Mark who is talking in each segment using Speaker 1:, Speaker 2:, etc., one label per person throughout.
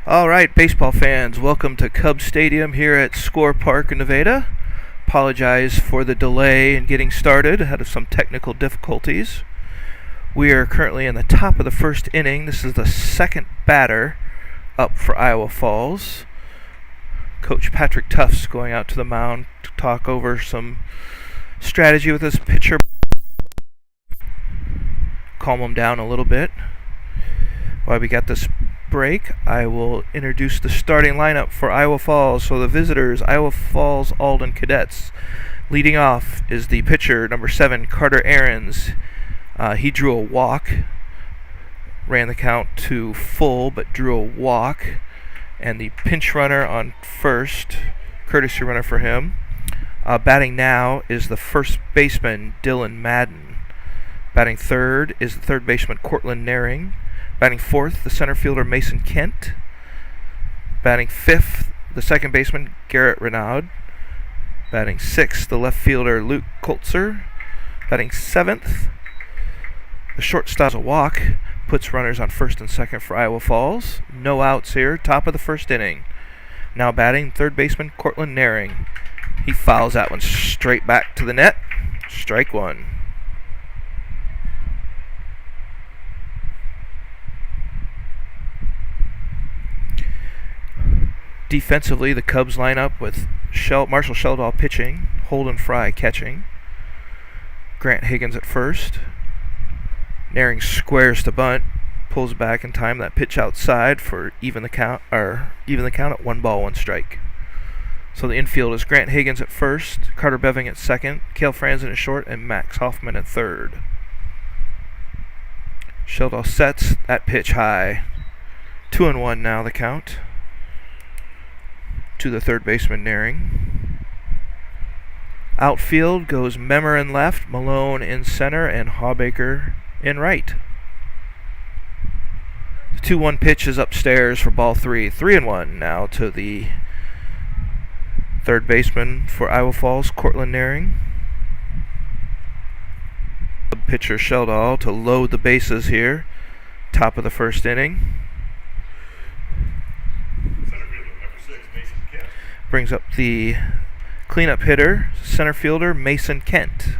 Speaker 1: All right, baseball fans, welcome to Cubs Stadium here at Score Park in Nevada. Apologize for the delay in getting started. Had some technical difficulties. We are currently in the top of the first inning. This is the second batter up for Iowa Falls. Coach Patrick Tufts going out to the mound to talk over some strategy with his pitcher. Calm him down a little bit. While we got this break, I will introduce the starting lineup for Iowa Falls. So the visitors, Iowa Falls-Alden Cadets. Leading off is the pitcher, number 7, Carter Ahrens. He drew a walk, ran the count to full, but drew a walk. And the pinch runner on first, courtesy runner for him. Batting now is the first baseman, Dylan Madden. Batting third is the third baseman, Cortland Naring. Batting fourth, the center fielder, Mason Kent. Batting fifth, the second baseman, Garrett Renaud. Batting sixth, the left fielder, Luke Koltzer. Batting seventh, the shortstop is a walk. Puts runners on first and second for Iowa Falls. No outs here, top of the first inning. Now batting, third baseman, Cortland Naring. He fouls that one straight back to the net. Strike one. Defensively, the Cubs line up with Marshall Sheldahl pitching, Holden Fry catching, Grant Higgins at first. Naring squares to bunt, pulls back in time. That pitch outside for even the count at 1 ball, 1 strike. So the infield is Grant Higgins at first, Carter Beving at second, Cale Franzen at short, and Max Hoffman at third. Sheldahl sets that pitch high. 2-1 now the count to the third baseman, Naring. Outfield goes Memmer in left, Malone in center, and Hawbaker in right. The 2-1 pitch is upstairs for ball 3. 3-1 now to the third baseman for Iowa Falls, Cortland Naring. The pitcher Sheldahl to load the bases here. Top of the first inning. Brings up the cleanup hitter, center fielder, Mason Kent.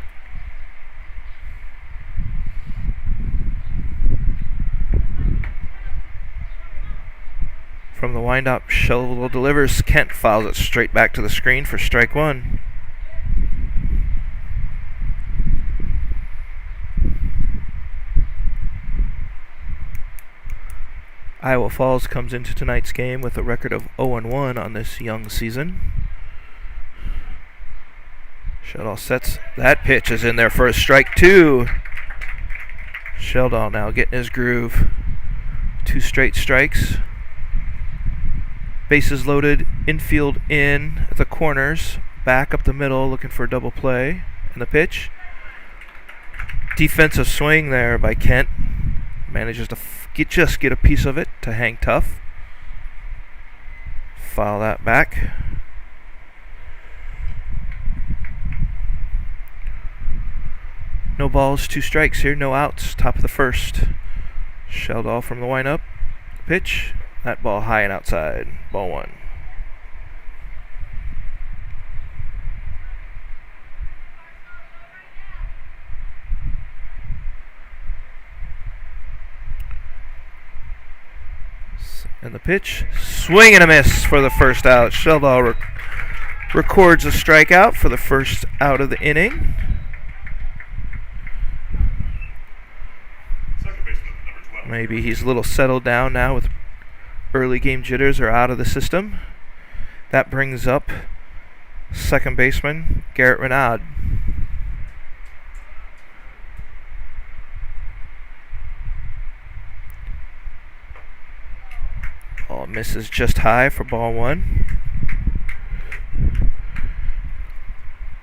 Speaker 1: From the windup, Sheldahl delivers. Kent fouls it straight back to the screen for strike one. Iowa Falls comes into tonight's game with a record of 0-1 on this young season. Sheldahl sets. That pitch is in there for a strike two. Sheldahl now getting his groove. 2 straight strikes. Bases loaded, infield in at the corners, back up the middle looking for a double play. And the pitch. Defensive swing there by Kent. Manages to just get a piece of it to hang tough. Foul that back. No balls, 2 strikes here, no outs. Top of the first. Sheldahl from the windup. Pitch. That ball high and outside. Ball 1. And the pitch. Swing and a miss for the first out. Sheldahl records a strikeout for the first out of the inning. Maybe he's a little settled down now with early game jitters are out of the system. That brings up second baseman Garrett Renaud. Ball misses just high for ball 1.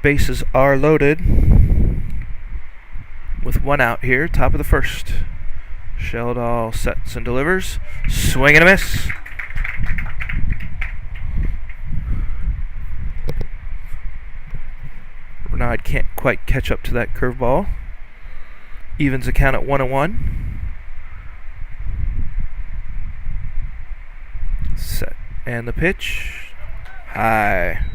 Speaker 1: Bases are loaded with 1 out here, top of the first. Sheldahl sets and delivers. Swing and a miss. Renaud can't quite catch up to that curveball. Evens the count at 1-1. And the pitch. High.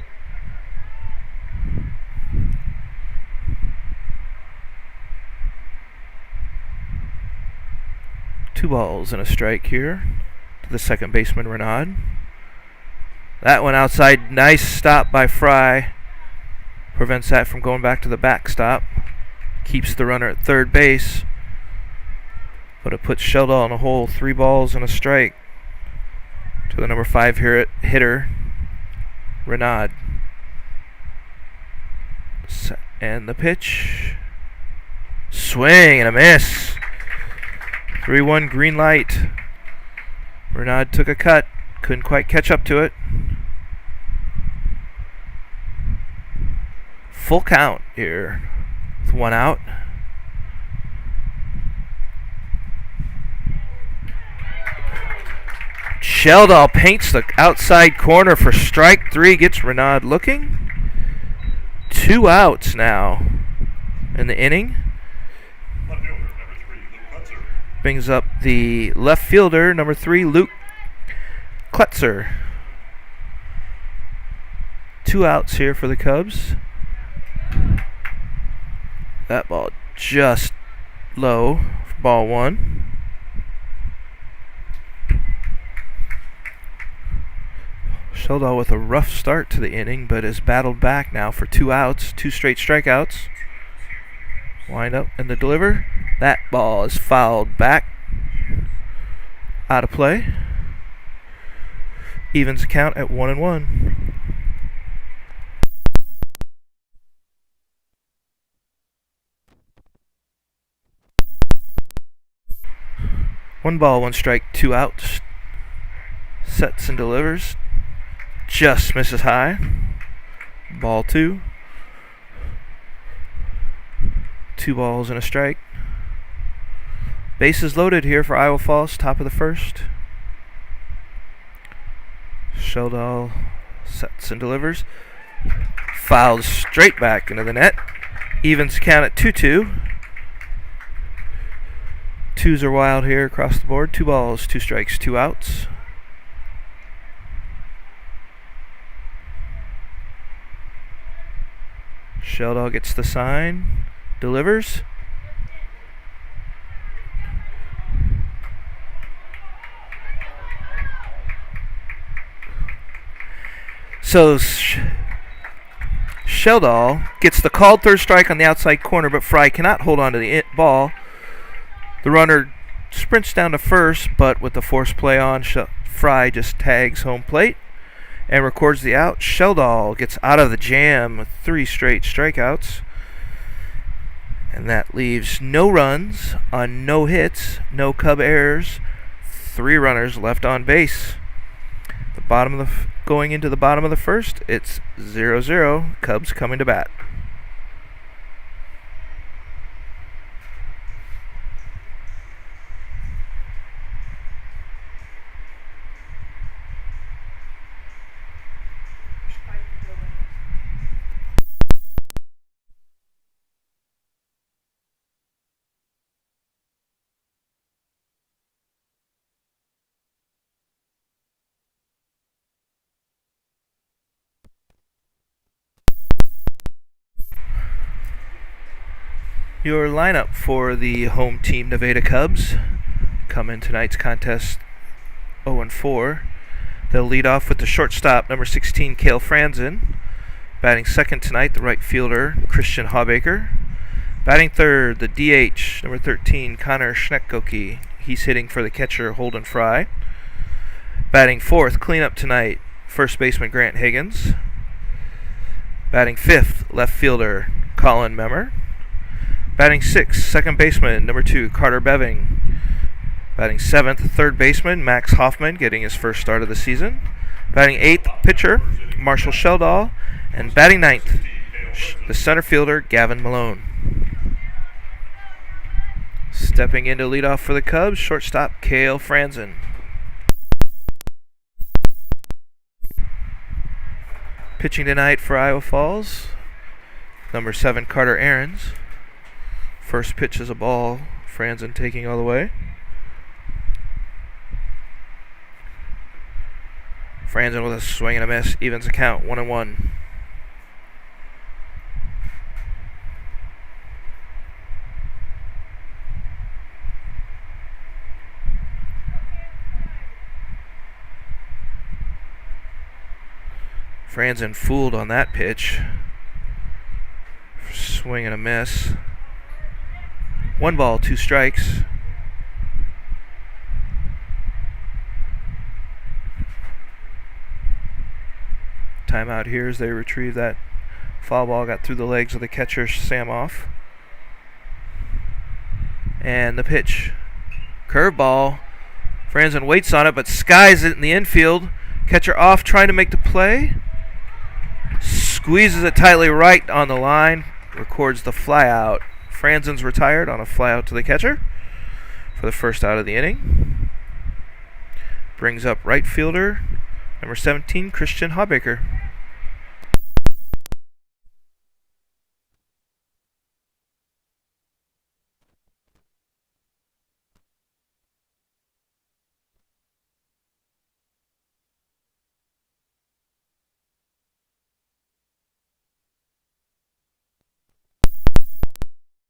Speaker 1: Two balls and a strike here to the second baseman, Renaud. That one outside. Nice stop by Fry. Prevents that from going back to the backstop. Keeps the runner at third base. But it puts Sheldall in a hole. 3 balls and a strike to the number 5 hitter, Renaud. And the pitch. Swing and a miss. 3-1 green light. Renaud took a cut. Couldn't quite catch up to it. Full count here with 1 out. Sheldall paints the outside corner for strike 3. Gets Renaud looking. 2 outs now in the inning. Brings up the left fielder, number 3, Luke Kletzer. 2 outs here for the Cubs. That ball just low for ball 1. Sheldall with a rough start to the inning, but has battled back now for 2 outs, 2 straight strikeouts. Wind up and the deliver. That ball is fouled back. Out of play. Evens count at 1-1. One ball, 1 strike, 2 outs. Sets and delivers. Just misses high. Ball 2. 2 balls and a strike. Bases loaded here for Iowa Falls, top of the first. Sheldall sets and delivers. Fouls straight back into the net. Evens count at 2-2. 2s are wild here across the board. 2 balls, 2 strikes, 2 outs. Sheldall gets the sign. Delivers. So Sheldall gets the called third strike on the outside corner, but Fry cannot hold on to the ball. The runner sprints down to first, but with the forced play on, Fry just tags home plate and records the out. Sheldall gets out of the jam with 3 straight strikeouts. And that leaves no runs on no hits, no Cub errors, 3 runners left on base. Going into the bottom of the first, it's 0-0. Cubs coming to bat. Your lineup for the home team Nevada Cubs come in tonight's contest 0-4. They'll lead off with the shortstop, number 16, Cale Franzen. Batting second tonight, the right fielder, Christian Hawbaker. Batting third, the DH, number 13, Connor Schneckgoki. He's hitting for the catcher, Holden Fry. Batting fourth, cleanup tonight, first baseman, Grant Higgins. Batting fifth, left fielder, Colin Memmer. Batting sixth, second baseman, number 2, Carter Beving. Batting seventh, third baseman, Max Hoffman, getting his first start of the season. Batting eighth, pitcher, Marshall Sheldall. And batting ninth, the center fielder, Gavin Malone. Stepping in to lead off for the Cubs, shortstop, Cale Franzen. Pitching tonight for Iowa Falls, number 7, Carter Ahrens. First pitch is a ball, Franzen taking all the way. Franzen with a swing and a miss. Evens the count. 1-1. Franzen fooled on that pitch. Swing and a miss. 1 ball, 2 strikes. Timeout here as they retrieve that foul ball. Got through the legs of the catcher, Samoff. And the pitch. Curveball. Franzen waits on it, but skies it in the infield. Catcher off, trying to make the play. Squeezes it tightly right on the line. Records the fly out. Franzen's retired on a fly out to the catcher for the first out of the inning. Brings up right fielder, number 17, Christian Hawbaker.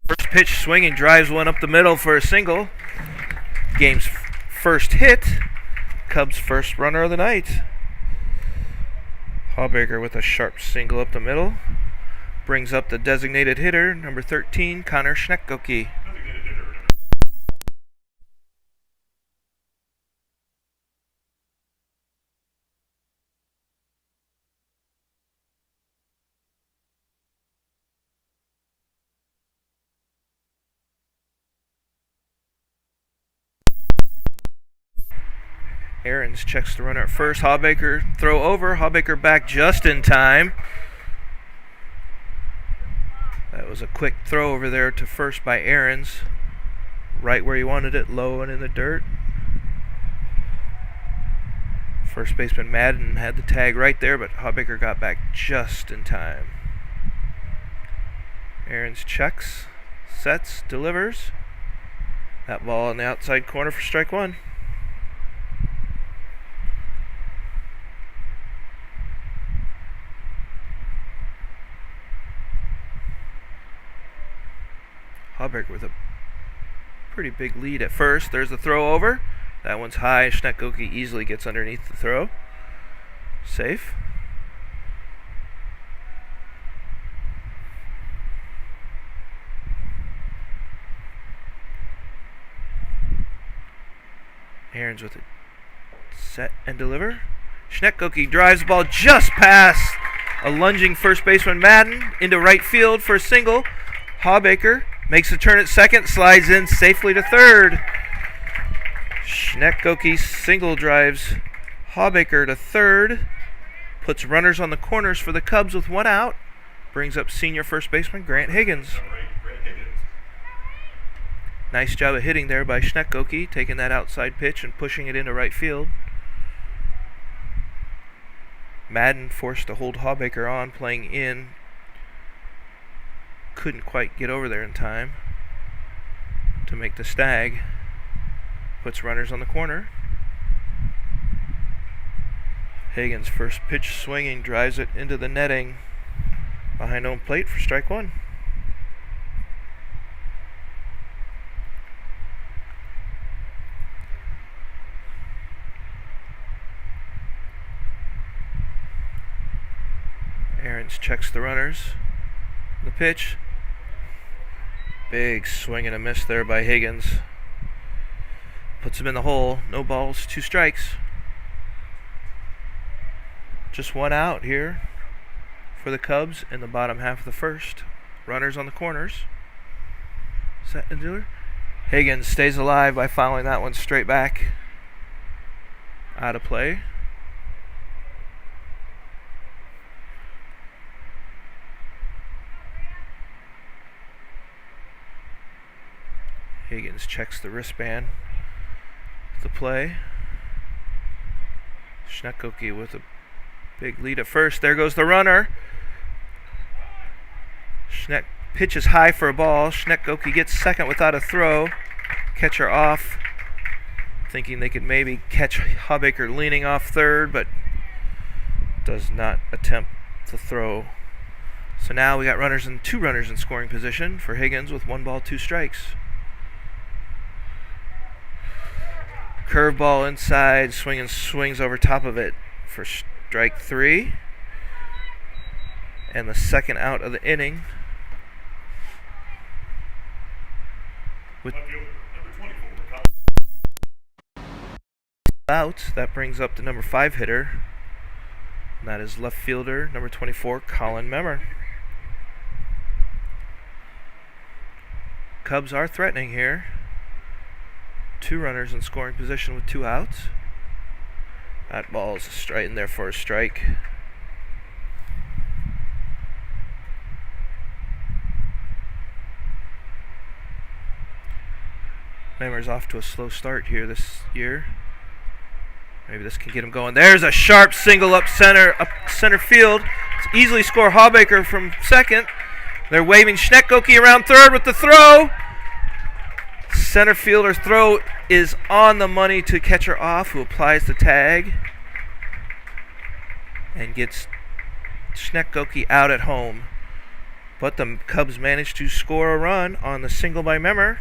Speaker 1: First pitch swinging, drives one up the middle for a single. Game's first hit. Cubs' first runner of the night. Hawbaker with a sharp single up the middle. Brings up the designated hitter, number 13, Connor Schneckgoke. Aarons checks the runner at first. Hawbaker throw over. Hawbaker back just in time. That was a quick throw over there to first by Aarons. Right where he wanted it, low and in the dirt. First baseman Madden had the tag right there, but Hawbaker got back just in time. Aarons checks, sets, delivers. That ball in the outside corner for strike 1. Hawbaker with a pretty big lead at first. There's the throw over. That one's high. Schneckgoke easily gets underneath the throw. Safe. Aarons with it. Set and deliver. Schneckgoke drives the ball just past a lunging first baseman Madden into right field for a single. Hawbaker makes a turn at second, slides in safely to third. Schneckgoke single drives Hawbaker to third. Puts runners on the corners for the Cubs with 1 out. Brings up senior first baseman Grant Higgins. Nice job of hitting there by Schneckgoke, taking that outside pitch and pushing it into right field. Madden forced to hold Hawbaker on, playing in. Couldn't quite get over there in time to make the stag. Puts runners on the corner. Higgins' first pitch swinging, drives it into the netting behind home plate for strike 1. Aarons checks the runners. The pitch. Big swing and a miss there by Higgins. Puts him in the hole. No balls, 2 strikes. Just 1 out here for the Cubs in the bottom half of the first. Runners on the corners. Set and deliver. Higgins stays alive by fouling that one straight back. Out of play. Higgins checks the wristband. The play. Schneckgoke with a big lead at first. There goes the runner. Schneck pitches high for a ball. Schneckgoke gets second without a throw. Catcher off. Thinking they could maybe catch Hawbaker leaning off third, but does not attempt the throw. So now we got two runners in scoring position for Higgins with 1 ball, 2 strikes. Curveball inside, swings over top of it for strike 3. And the second out of the inning. With out, that brings up the number 5 hitter. And that is left fielder, number 24, Colin Memmer. Cubs are threatening here. 2 runners in scoring position with 2 outs. That ball is straight in there for a strike. Memmer's off to a slow start here this year. Maybe this can get him going. There's a sharp single up center field. It's easily score Hawbaker from second. They're waving Schneckgoke around third with the throw. Center fielder's throw is on the money to catcher off, who applies the tag and gets Schneckgoke out at home. But the Cubs managed to score a run on the single by Memmer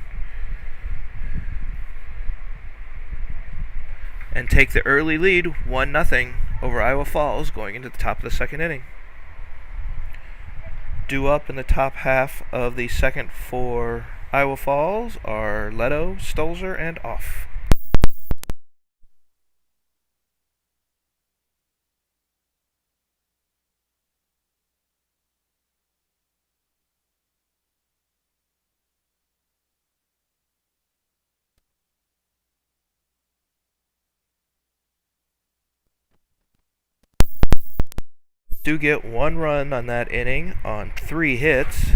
Speaker 1: and take the early lead 1-0 over Iowa Falls going into the top of the second inning. Due up in the top half of the second for Iowa Falls are Leto, Stolzer, and Off. Do get 1 run on that inning on 3 hits.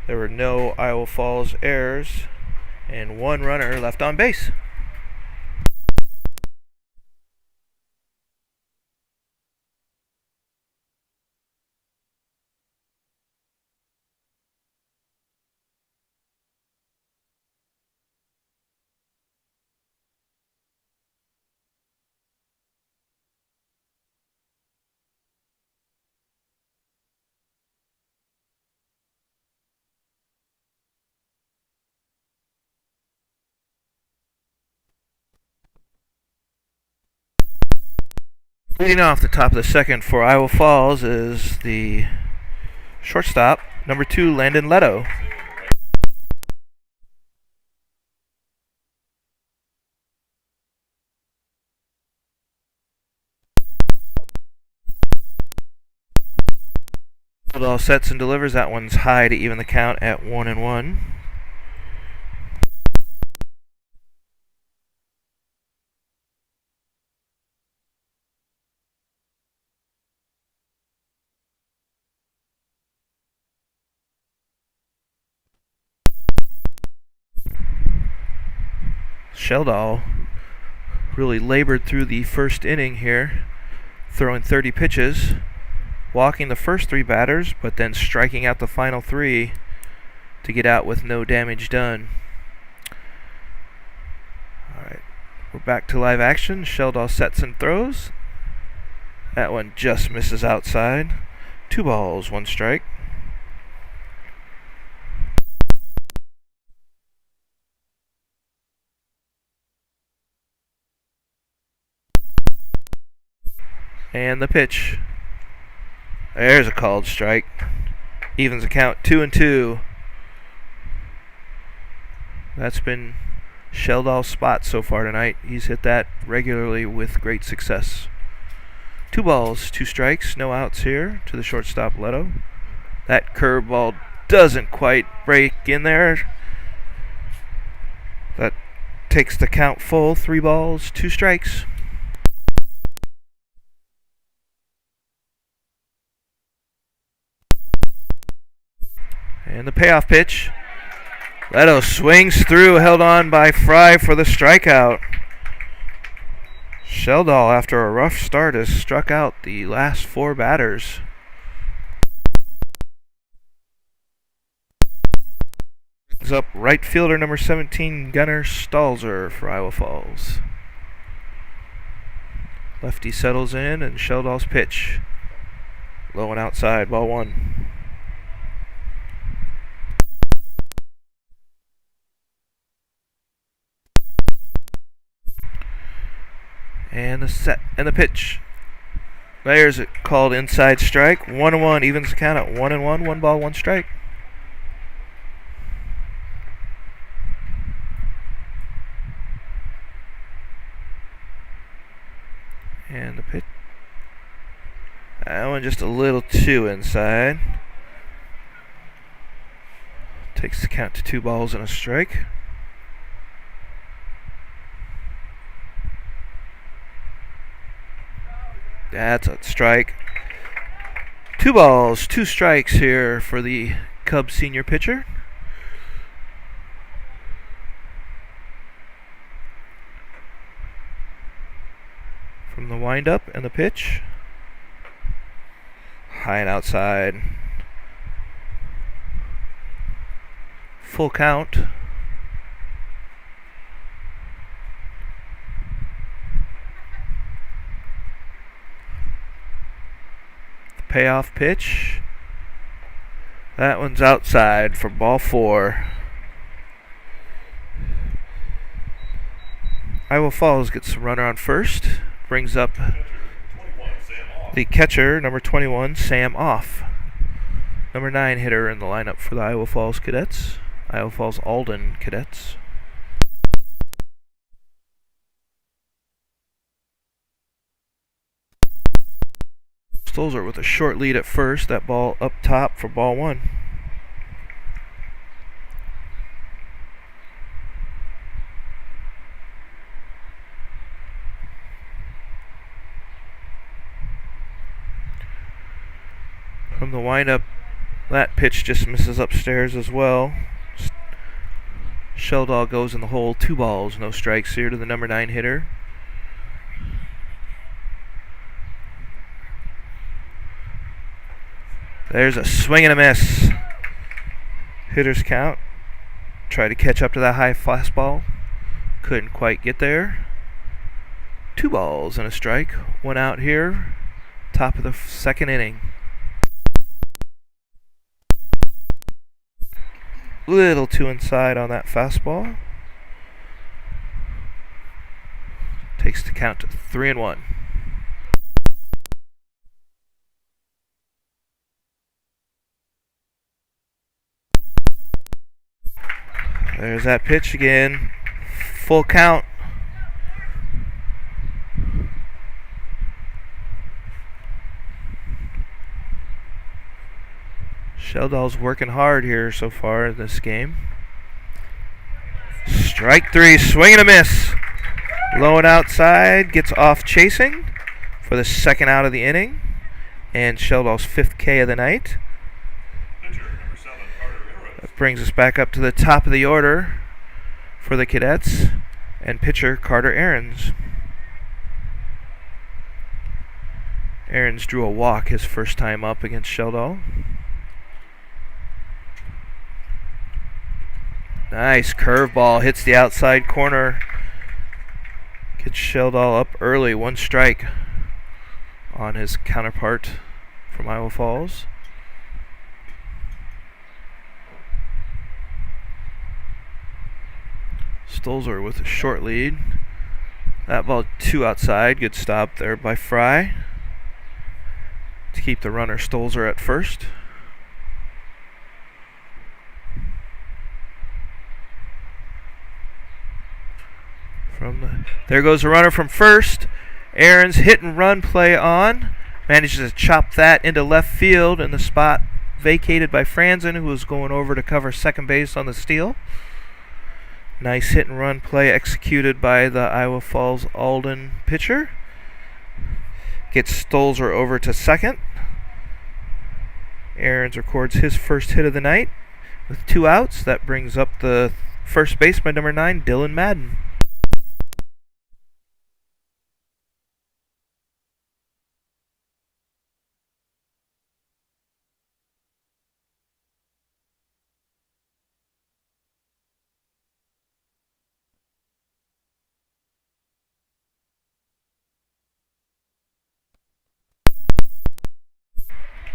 Speaker 1: There were no Iowa Falls errors and 1 runner left on base. Leading off the top of the second for Iowa Falls is the shortstop, number 2, Landon Leto. All sets and delivers. That one's high to even the count at 1-1. Sheldall really labored through the first inning here, throwing 30 pitches, walking the first 3 batters, but then striking out the final 3 to get out with no damage done. Alright, we're back to live action. Sheldall sets and throws. That one just misses outside. 2 balls, 1 strike. And the pitch. There's a called strike. Evens the count 2-2. That's been Sheldall's spot so far tonight. He's hit that regularly with great success. 2 balls, 2 strikes, no outs here to the shortstop Leto. That curveball doesn't quite break in there. That takes the count full. 3 balls, 2 strikes. And the payoff pitch. Leto swings through, held on by Fry for the strikeout. Sheldall, after a rough start, has struck out the last 4 batters. Brings up right fielder number 17, Gunnar Stalzer for Iowa Falls. Lefty settles in, and Sheldall's pitch. Low and outside, ball one. And the set and the pitch. There's it called inside strike. 1-1 evens the count at 1-1. 1 ball, 1 strike. And the pitch. That one just a little too inside. Takes the count to 2 balls and a strike. That's a strike. 2 balls, 2 strikes here for the Cubs senior pitcher. From the windup and the pitch. High and outside. Full count. The payoff pitch. That one's outside for ball 4. Iowa Falls gets a runner on first. Brings up the catcher, number 21, Sam Off. Number 9 hitter in the lineup for the Iowa Falls Cadets. Iowa Falls-Alden Cadets. Stolzer with a short lead at first. That ball up top for ball 1. From the windup, that pitch just misses upstairs as well. Sheldall goes in the hole. 2 balls, no strikes here to the number 9 hitter. There's a swing and a miss. Hitter's count. Tried to catch up to that high fastball. Couldn't quite get there. 2 balls and a strike. 1 out here. Top of the 2nd inning. Little too inside on that fastball. Takes the count to 3-1. There's that pitch again. Full count. Sheldall's working hard here so far in this game. Strike 3, swing and a miss. Low and outside, gets off chasing for the 2nd out of the inning. And Sheldall's 5th K of the night. That brings us back up to the top of the order for the Cadets and pitcher Carter Ahrens. Ahrens drew a walk his first time up against Sheldall. Nice curveball, hits the outside corner. Gets Sheldall up early, 1 strike on his counterpart from Iowa Falls. Stolzer with a short lead. That ball 2 outside, good stop there by Fry to keep the runner Stolzer at first. There goes the runner from first. Ahrens hit and run play on. Manages to chop that into left field in the spot vacated by Franzen, who was going over to cover second base on the steal. Nice hit and run play executed by the Iowa Falls-Alden pitcher. Gets Stolzer over to second. Ahrens records his first hit of the night with 2 outs. That brings up the first baseman, number 9, Dylan Madden.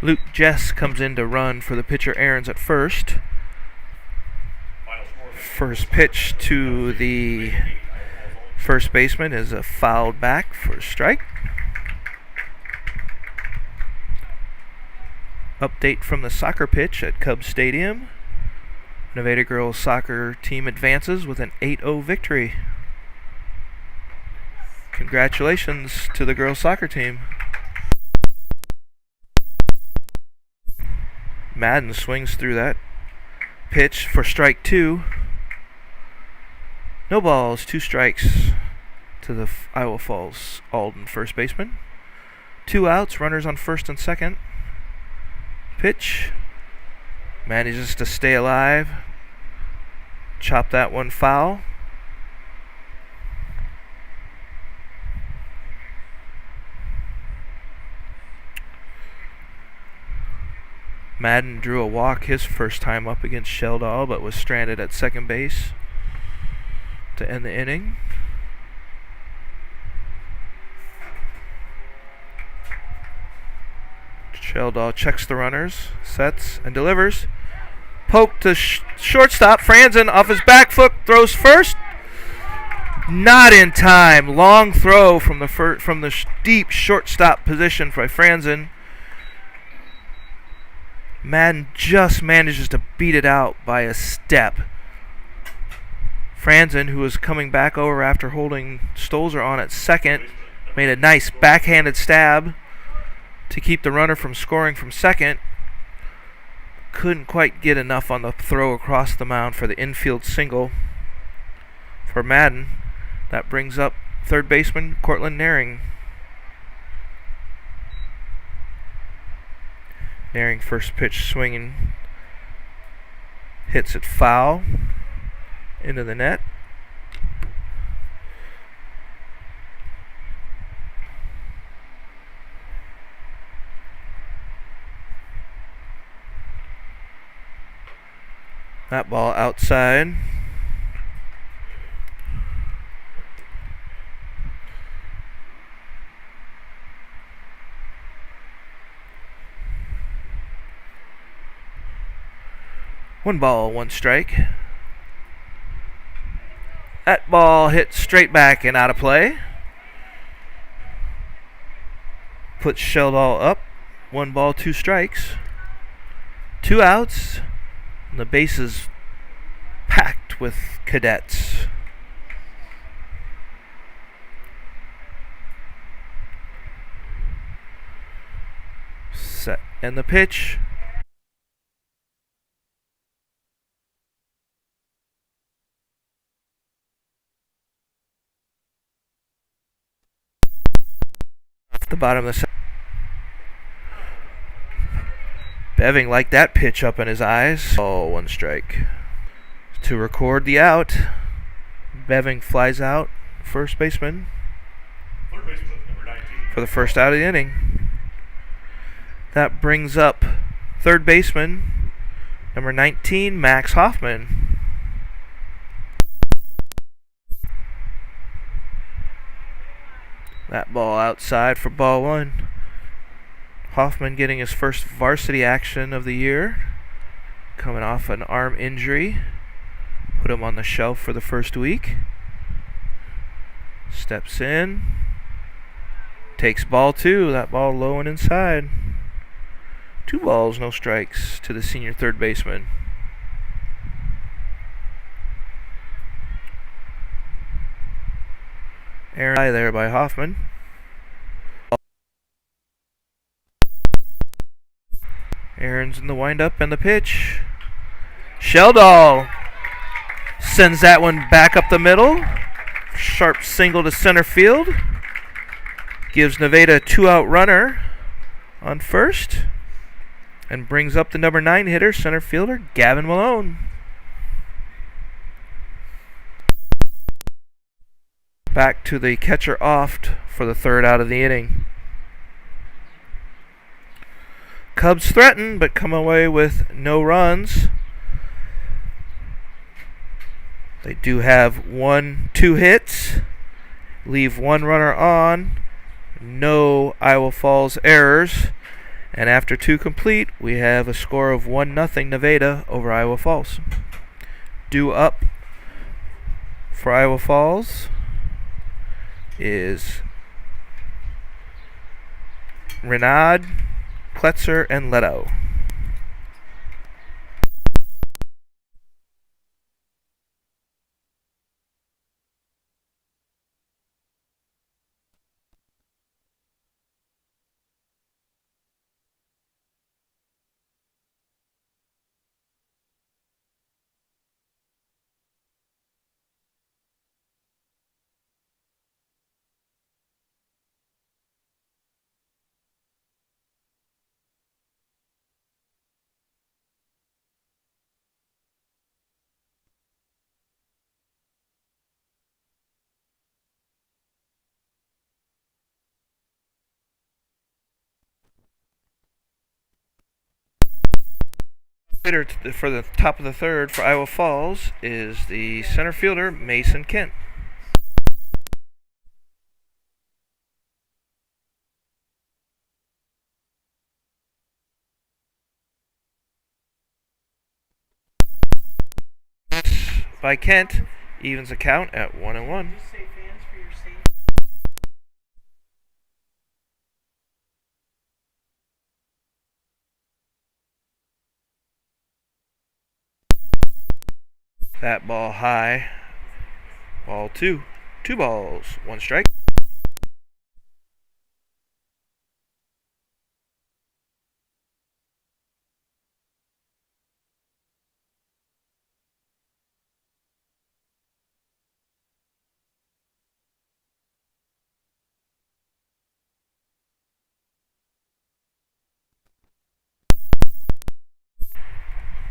Speaker 1: Luke Jess comes in to run for the pitcher Aarons at first. First pitch to the first baseman is a fouled back for a strike. Update from the soccer pitch at Cubs Stadium. Nevada girls soccer team advances with an 8-0 victory. Congratulations to the girls soccer team. Madden swings through that pitch for strike 2. No balls, 2 strikes to the Iowa Falls-Alden first baseman. 2 outs, runners on first and second. Pitch. Manages to stay alive. Chop that one foul. Madden drew a walk his first time up against Sheldall, but was stranded at second base to end the inning. Sheldall checks the runners, sets, and delivers. Poke to shortstop. Franzen off his back foot throws first. Not in time. Long throw from the deep shortstop position by Franzen. Madden just manages to beat it out by a step. Franzen, who was coming back over after holding Stolzer on at second, made a nice backhanded stab to keep the runner from scoring from second. Couldn't quite get enough on the throw across the mound for the infield single for Madden. That brings up third baseman Cortland Naring. Naring first pitch swinging, hits it foul into the net. That ball outside. One ball, 1 strike. That ball hit straight back and out of play. Puts Sheldall up. 1 ball, 2 strikes. 2 outs. And the base is packed with cadets. Set. And the pitch. The bottom of the Beving liked that pitch up in his eyes. Oh, 1 strike. To record the out, Beving flies out, first baseman,
Speaker 2: number 19.
Speaker 1: for the first out of the inning. That brings up third baseman, number 19, Max Hoffman. That ball outside for ball 1. Hoffman getting his first varsity action of the year, coming off an arm injury. Put him on the shelf for the first week. Steps in. Takes ball 2. That ball low and inside. 2 balls, no strikes to the senior third baseman. Aaron there by Hoffman. Aaron's in the windup and the pitch. Sheldall sends that one back up the middle. Sharp single to center field. Gives Nevada a 2-out runner on first. And brings up the number 9 hitter, center fielder, Gavin Malone. Back to the catcher Oft for the 3rd out of the inning. Cubs threaten, but come away with no runs. They do have 2 hits, leave 1 runner on, no Iowa Falls errors, And after 2 complete, we have a score of 1-0 Nevada over Iowa Falls. Due up for Iowa Falls is Renaud, Kletzer, and Leto. Hitter for the top of the third for Iowa Falls is the center fielder Mason Kent. By Kent evens the count at 1-1. That ball high. Ball 2. 2 balls, 1 strike.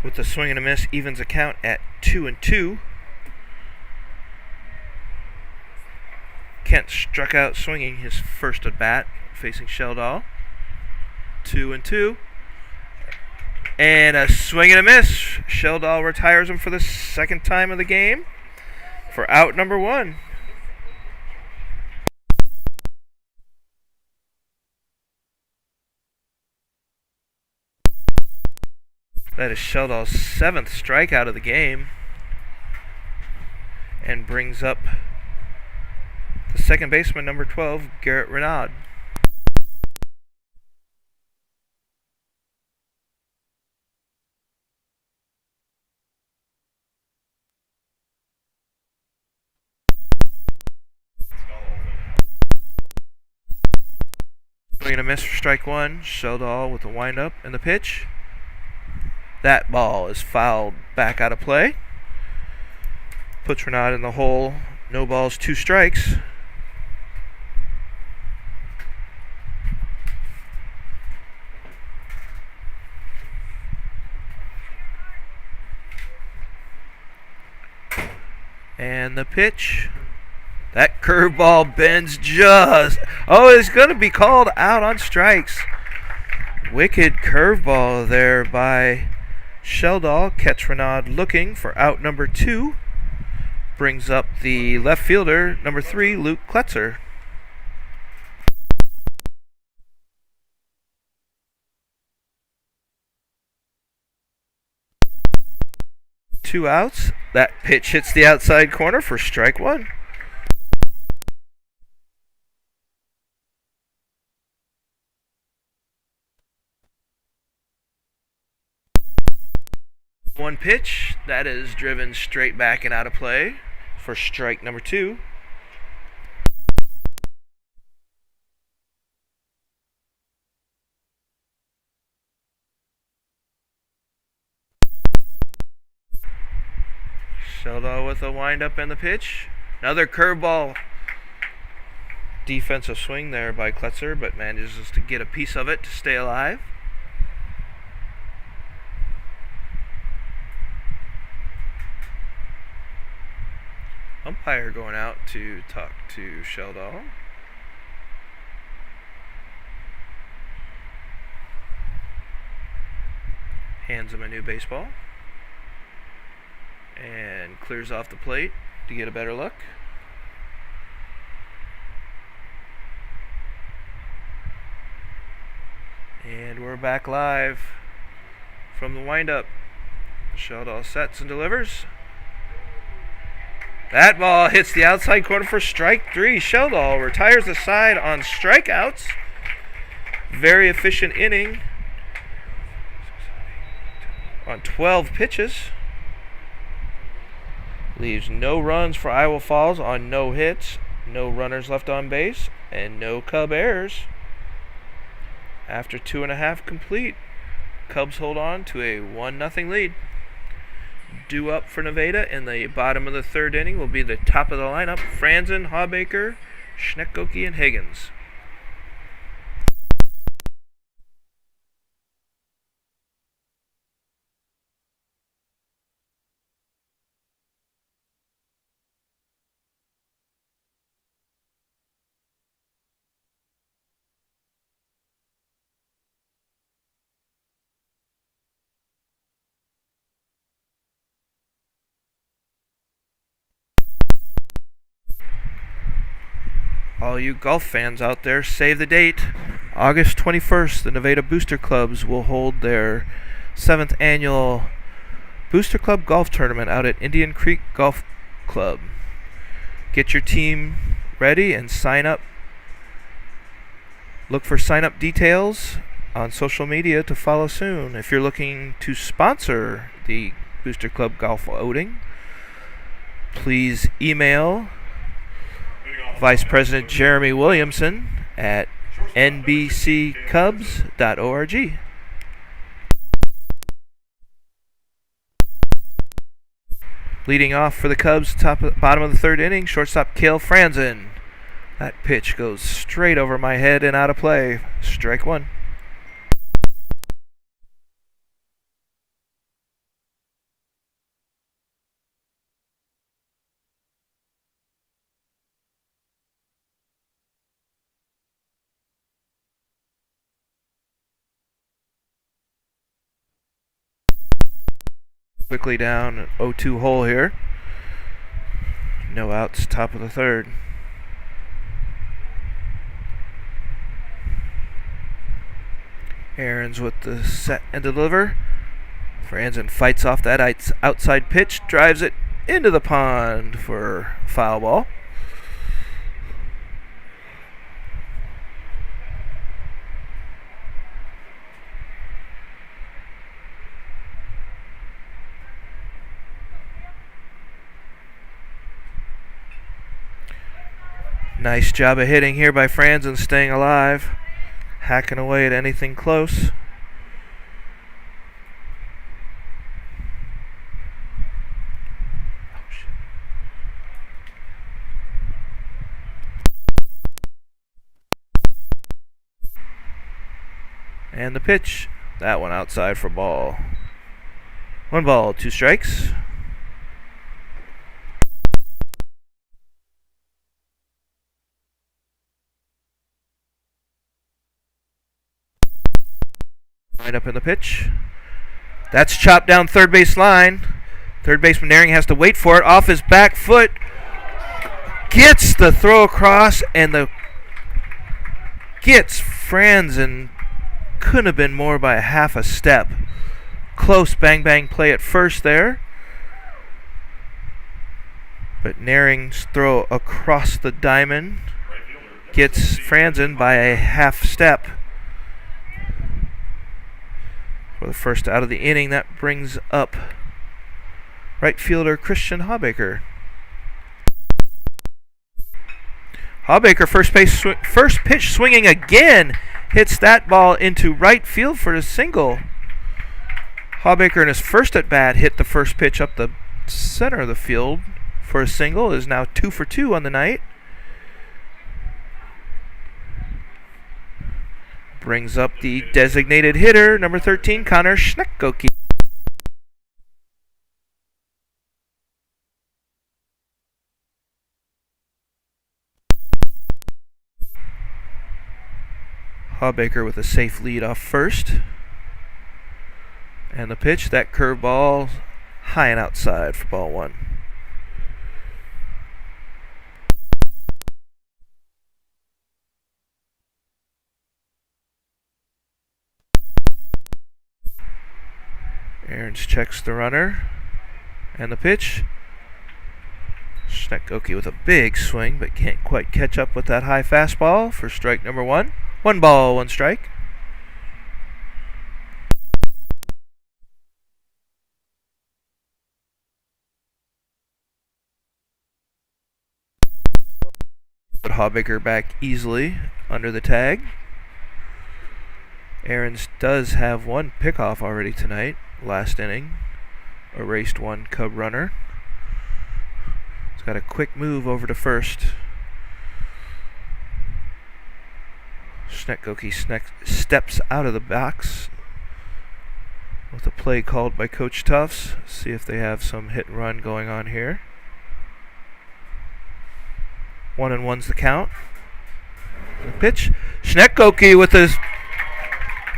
Speaker 1: With the swing and a miss, evens the count at 2-2. Kent struck out swinging his first at bat, facing Sheldall. 2-2. And a swing and a miss. Sheldall retires him for the second time of the game for out number 1. That is Sheldall's 7th strikeout of the game and brings up the second baseman, number 12, Garrett Renaud. Swing and a miss for strike 1. Sheldall with the windup and the pitch. That ball is fouled back out of play. Puts Renaud in the hole. No balls, 2 strikes. And the pitch. That curveball bends just. Oh, it's going to be called out on strikes. Wicked curveball there by Sheldall. Catch Renaud looking for out number 2. Brings up the left fielder, number 3, Luke Kletzer. Two outs. That pitch hits the outside corner for strike 1. One pitch that is driven straight back and out of play for strike number 2. Sheldall with a windup and the pitch. Another curveball. Defensive swing there by Kletzer, but manages to get a piece of it to stay alive. Umpire going out to talk to Sheldall. Hands him a new baseball. And clears off the plate to get a better look. And And we're back live from the windup. Sheldall sets and delivers. That ball hits the outside corner for strike 3. Sheldall retires the side on strikeouts. Very efficient inning on 12 pitches. Leaves no runs for Iowa Falls on no hits, no runners left on base, and no Cub errors. After 2.5 complete, Cubs hold on to a 1-0 lead. Due up for Nevada in the bottom of the third inning will be the top of the lineup: Franzen, Hawbaker, Schneckgoki, and Higgins. All you golf fans out there, save the date. August 21st, the Nevada Booster Clubs will hold their 7th annual Booster Club Golf Tournament out at Indian Creek Golf Club. Get your team ready and sign up. Look for sign-up details on social media to follow soon. If you're looking to sponsor the Booster Club Golf outing, please email Vice President Jeremy Williamson at nbccubs.org. Leading off for the Cubs, bottom of the third inning, shortstop Cale Franzen. That pitch goes straight over my head and out of play. Strike 1. Quickly down an 0-2 hole here. No outs, top of the third. Aaron's with the set and deliver. Franzen fights off that outside pitch, drives it into the pond for foul ball. Nice job of hitting here by Franzen, staying alive, hacking away at anything close. And the pitch, that one outside for ball. 1 ball, 2 strikes. Line up in the pitch. That's chopped down third base line. Third baseman Naring has to wait for it. Off his back foot. Gets the throw across and gets Franzen. Couldn't have been more by a half a step. Close bang play at first there. But Naring's throw across the diamond gets Franzen by a half step. For the first out of the inning, that brings up right fielder Christian Hawbaker. Hawbaker, first pitch swinging again, hits that ball into right field for a single. Hawbaker in his first at bat hit the first pitch up the center of the field for a single. Is now 2 for 2 on the night. Brings up the designated hitter, number 13, Connor Schneckgoki. Hawbaker with a safe lead off first. And the pitch, that curveball, high and outside for ball 1. Aarons checks the runner and the pitch. Schneck-Oki with a big swing, but can't quite catch up with that high fastball for strike number 1. 1 ball, 1 strike. But Hawbaker back easily under the tag. Aarons does have 1 pickoff already tonight. Last inning, erased 1 Cub runner. He's got a quick move over to first. Schneck-Oki steps out of the box with a play called by Coach Tufts. See if they have some hit and run going on here. 1-1's the count. The pitch. Schneck-Oki with his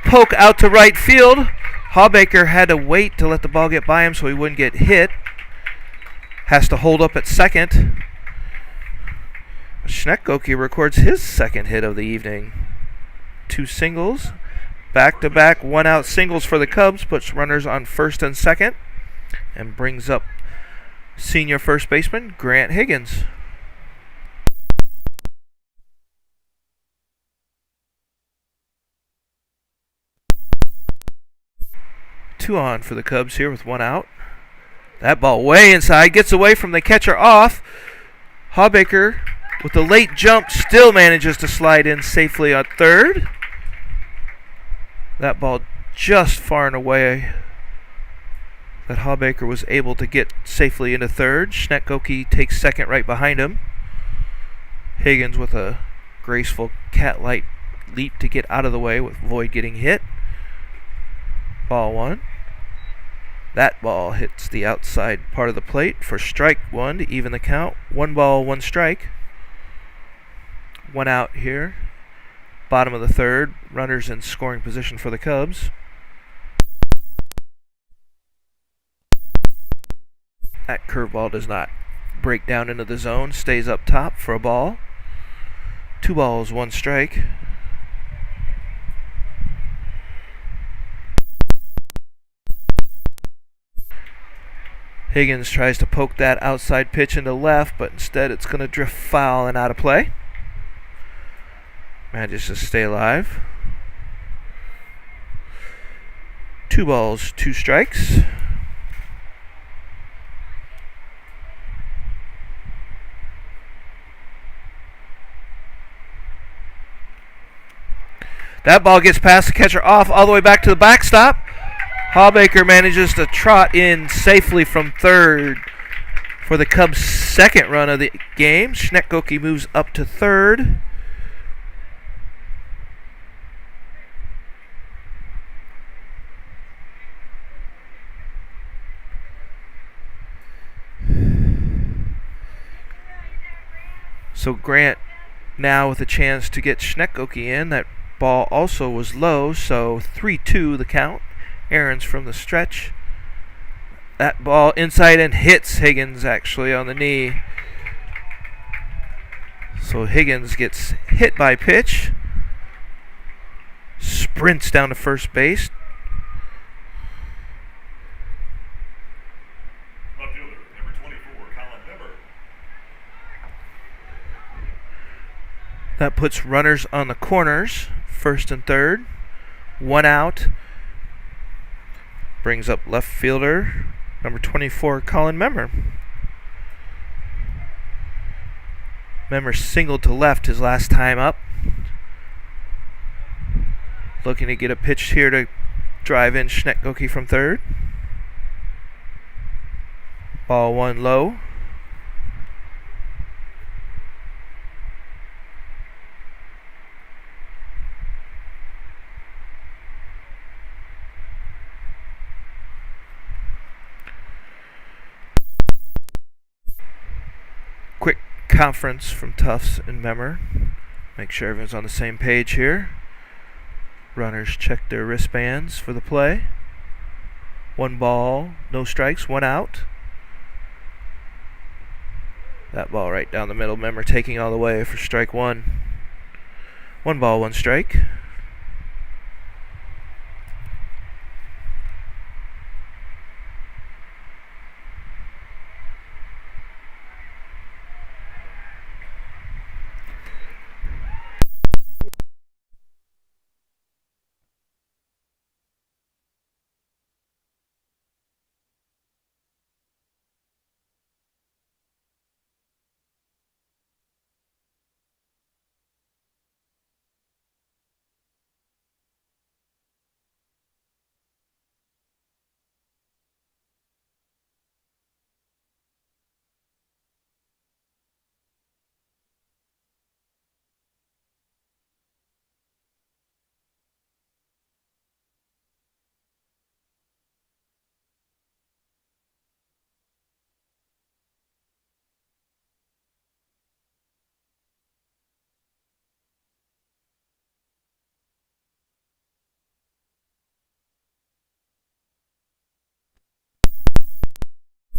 Speaker 1: poke out to right field. Hawbaker had to wait to let the ball get by him so he wouldn't get hit. Has to hold up at second. Schneck-Oki records his second hit of the evening. 2 singles. Back-to-back 1-out singles for the Cubs. Puts runners on first and second. And brings up senior first baseman Grant Higgins. Two on for the Cubs here with 1 out. That ball way inside, gets away from the catcher off. Hawbaker with the late jump still manages to slide in safely on third. That ball just far and away that Hawbaker was able to get safely into third. Schneck-Oki takes second right behind him. Higgins with a graceful cat-like leap to get out of the way with Void getting hit. Ball 1. That ball hits the outside part of the plate for strike 1 to even the count. 1 ball, 1 strike. 1 out here. Bottom of the third. Runners in scoring position for the Cubs. That curveball does not break down into the zone. Stays up top for a ball. 2 balls, 1 strike. Higgins tries to poke that outside pitch into left, but instead it's going to drift foul and out of play. Manages to stay alive. 2 balls, 2 strikes. That ball gets past the catcher off all the way back to the backstop. Hawbaker manages to trot in safely from third for the Cubs' second run of the game. Schneck-Oki moves up to third. So Grant now with a chance to get Schneck-Oki in. That ball also was low, so 3-2 the count. Aarons from the stretch. That ball inside and hits Higgins actually on the knee. So Higgins gets hit by pitch. Sprints down to first base.
Speaker 2: Left fielder, number 24, Colin Member.
Speaker 1: That puts runners on the corners, first and third. 1 out. Brings up left fielder, number 24, Colin Member. Member singled to left his last time up. Looking to get a pitch here to drive in Schneck-Oki from third. Ball 1 low. Quick conference from Tufts and Memmer. Make sure everyone's on the same page here. Runners check their wristbands for the play. 1 ball, no strikes, 1 out. That ball right down the middle. Memmer taking all the way for strike 1. 1 ball, 1 strike.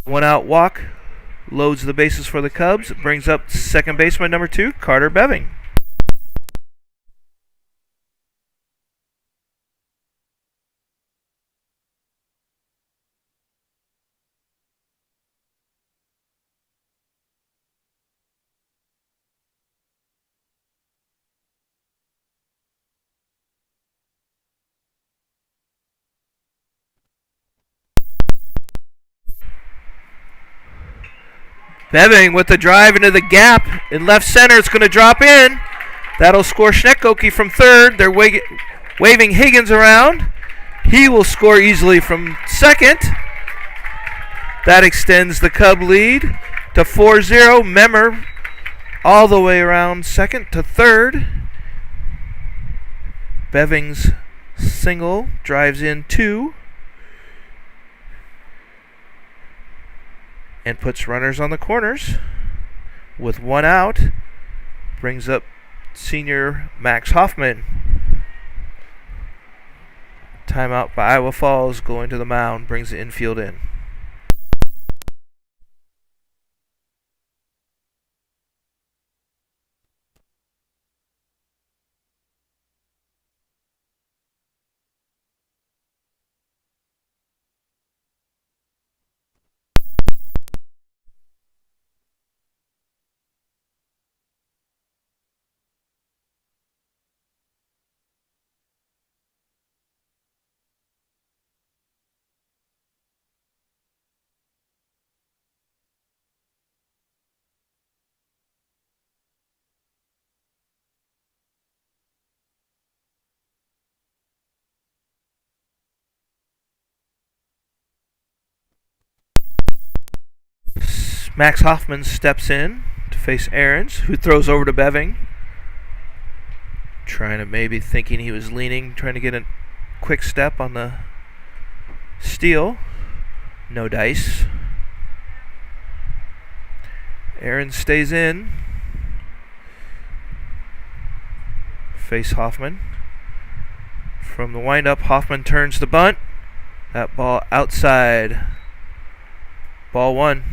Speaker 1: One out walk. Loads the bases for the Cubs. Brings up second baseman number 2, Carter Beving. Beving with the drive into the gap in left center. It's going to drop in. That'll score Schnekoki from third. They're waving Higgins around. He will score easily from second. That extends the Cub lead to 4-0. Memmer all the way around second to third. Beving's single drives in 2. And puts runners on the corners with 1 out. Brings up senior Max Hoffman. Timeout by Iowa Falls, going to the mound, brings the infield in. Max Hoffman steps in to face Ahrens, who throws over to Beving. Trying to maybe thinking he was leaning, trying to get a quick step on the steal. No dice. Ahrens stays in. Face Hoffman. From the windup, Hoffman turns the bunt. That ball outside. Ball 1.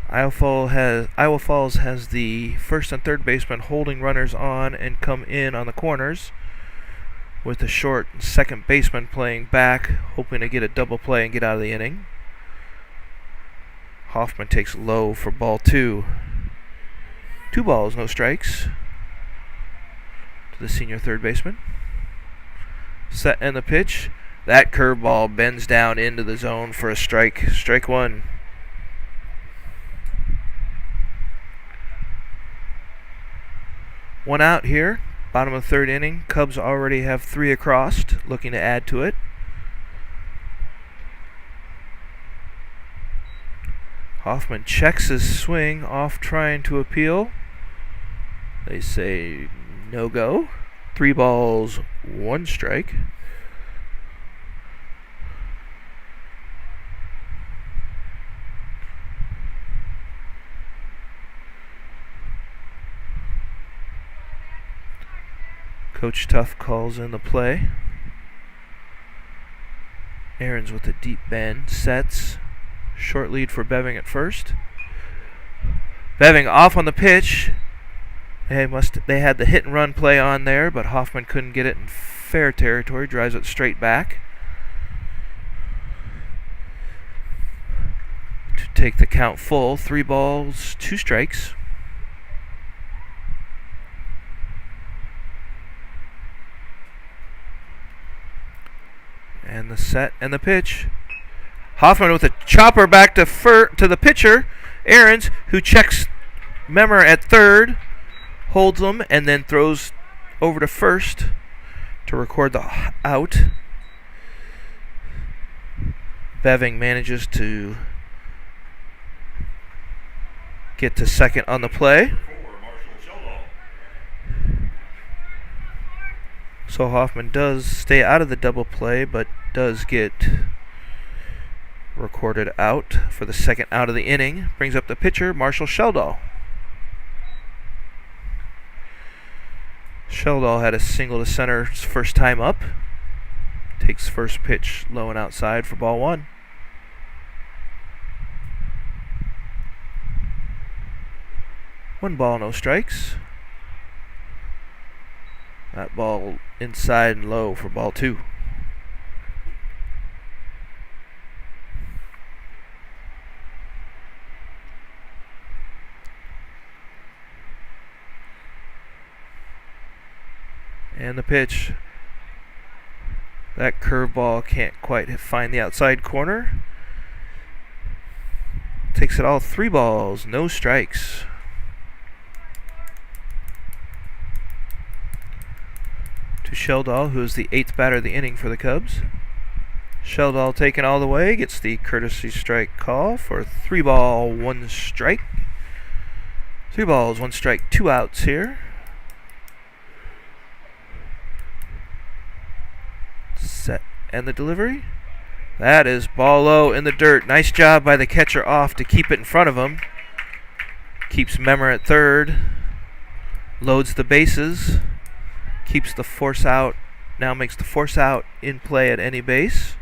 Speaker 1: Iowa Falls has the first and third baseman holding runners on and come in on the corners, with the short and second baseman playing back, hoping to get a double play and get out of the inning. Hoffman takes low for ball 2. 2 balls, no strikes to the senior third baseman. Set and the pitch. That curveball bends down into the zone for a strike. Strike 1. One out here, bottom of the third inning. Cubs already have 3 across, looking to add to it. Hoffman checks his swing off trying to appeal. They say no go. 3 balls, 1 strike. Coach Tuff calls in the play. Ahrens with a deep bend, sets. Short lead for Beving at first. Beving off on the pitch. They had the hit and run play on there, but Hoffman couldn't get it in fair territory. Drives it straight back to take the count full. 3 balls, 2 strikes. And the set and the pitch. Hoffman with a chopper back to the pitcher, Ahrens, who checks Memmer at third, holds him, and then throws over to first to record the out. Beving manages to get to second on the play. So Hoffman does stay out of the double play, but does get recorded out for the second out of the inning. Brings up the pitcher, Marshall Sheldall. Sheldall had a single to center first time up. Takes first pitch low and outside for ball one. One ball, no strikes. That ball inside and low for ball two. And the pitch. That curveball can't quite find the outside corner. Takes it all 3 balls, no strikes. To Sheldall, who is the 8th batter of the inning for the Cubs. Sheldall taken all the way, gets the courtesy strike call for 3 ball, 1 strike. 3 balls, 1 strike, 2 outs here. Set and the delivery. That is ball low in the dirt. Nice job by the catcher off to keep it in front of him. Keeps Memmer at third. Loads the bases. Keeps the force out. Now makes the force out in play at any base.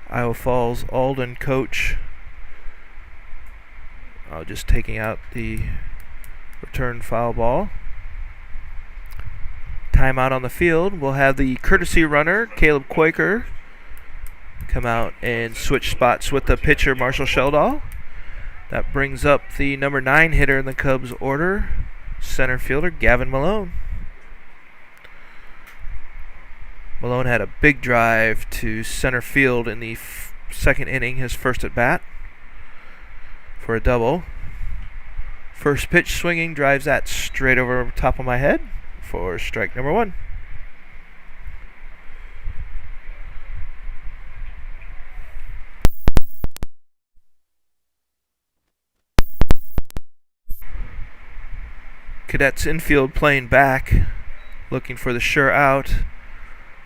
Speaker 1: Iowa Falls-Alden coach just taking out the return foul ball. Timeout on the field. We'll have the courtesy runner, Caleb Quaker, come out and switch spots with the pitcher, Marshall Sheldall. That brings up the number 9 hitter in the Cubs order, center fielder, Gavin Malone. Malone had a big drive to center field in the second inning, his first at bat, for a double. First pitch swinging, drives that straight over top of my head for strike number 1. Cadets infield playing back, looking for the sure out.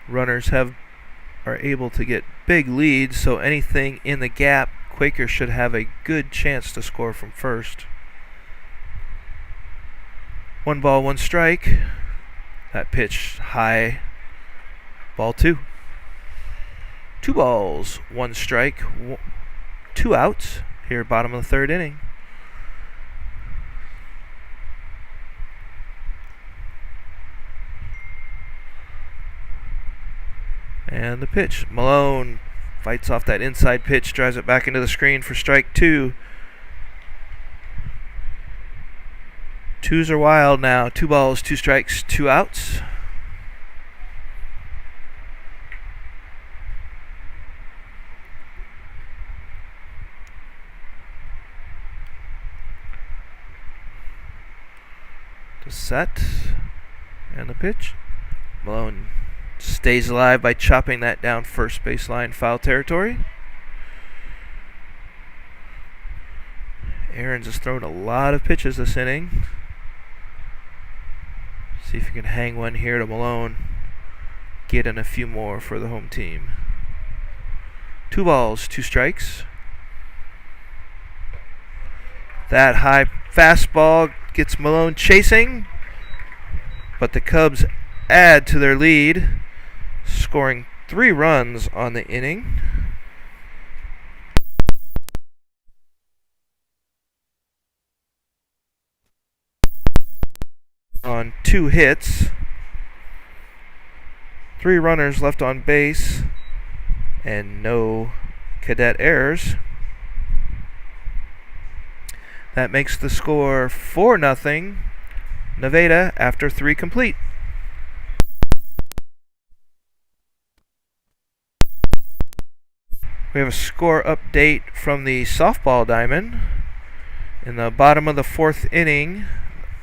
Speaker 1: Runners are able to get big leads, so anything in the gap, Quaker should have a good chance to score from first. 1 ball, 1 strike. That pitch high. Ball 2. 2 balls, 1 strike, 2 outs here, bottom of the third inning. And the pitch. Malone fights off that inside pitch, drives it back into the screen for strike 2. 2s are wild now. 2 balls, 2 strikes, 2 outs. To set. And the pitch. Malone stays alive by chopping that down first baseline, foul territory. Aarons has thrown a lot of pitches this inning. See if he can hang one here to Malone. Get in a few more for the home team. 2 balls, 2 strikes. That high fastball gets Malone chasing, but the Cubs add to their lead, scoring 3 runs on the inning. On 2 hits, 3 runners left on base, and no cadet errors. That makes the score 4-0 Nevada after 3 complete. We have a score update from the softball diamond. In the bottom of the 4th inning,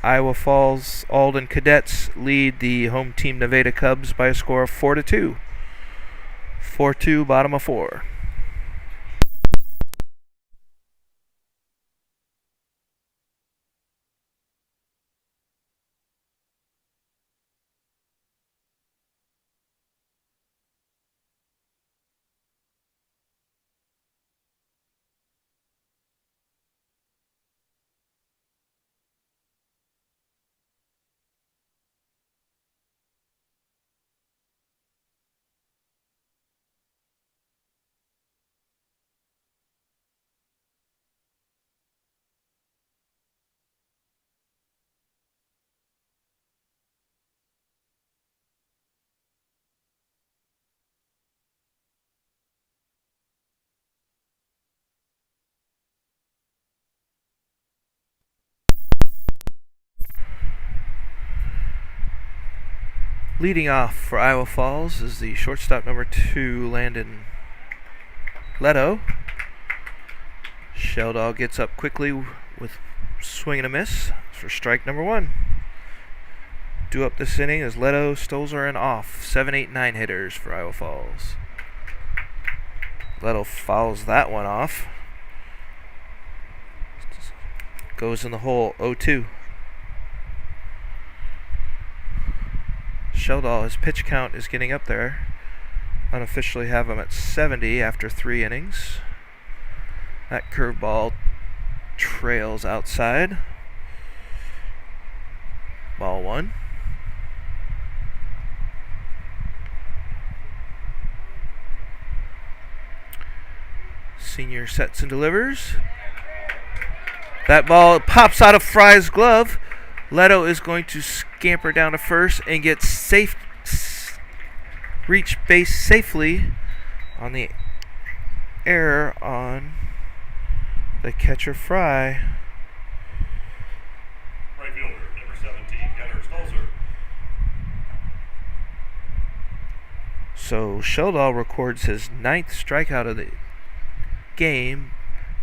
Speaker 1: Iowa Falls-Alden Cadets lead the home team Nevada Cubs by a score of 4-2. 4-2, bottom of 4. Leading off for Iowa Falls is the shortstop number 2, Landon Leto. Sheldall gets up quickly with swing and a miss for strike number 1. Due up this inning is Leto, Stolzer, and Off. 7, 8, 9 hitters for Iowa Falls. Leto fouls that one off. Goes in the hole, 0-2. Sheldall, his pitch count is getting up there. Unofficially have him at 70 after 3 innings. That curveball trails outside. Ball 1. Senior sets and delivers. That ball pops out of Fry's glove. Leto is going to scamper down to first and get reach base safely on the error on the catcher Fry.
Speaker 2: Right fielder, number 17, Gunnar Stolzer.
Speaker 1: So Sheldall records his 9th strikeout of the game,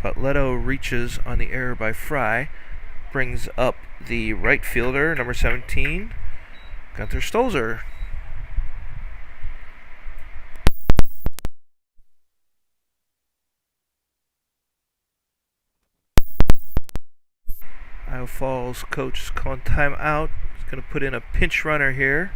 Speaker 1: but Leto reaches on the error by Fry, brings up the right fielder, number 17, Gunther Stolzer. Iowa Falls coach is calling timeout. He's going to put in a pinch runner here.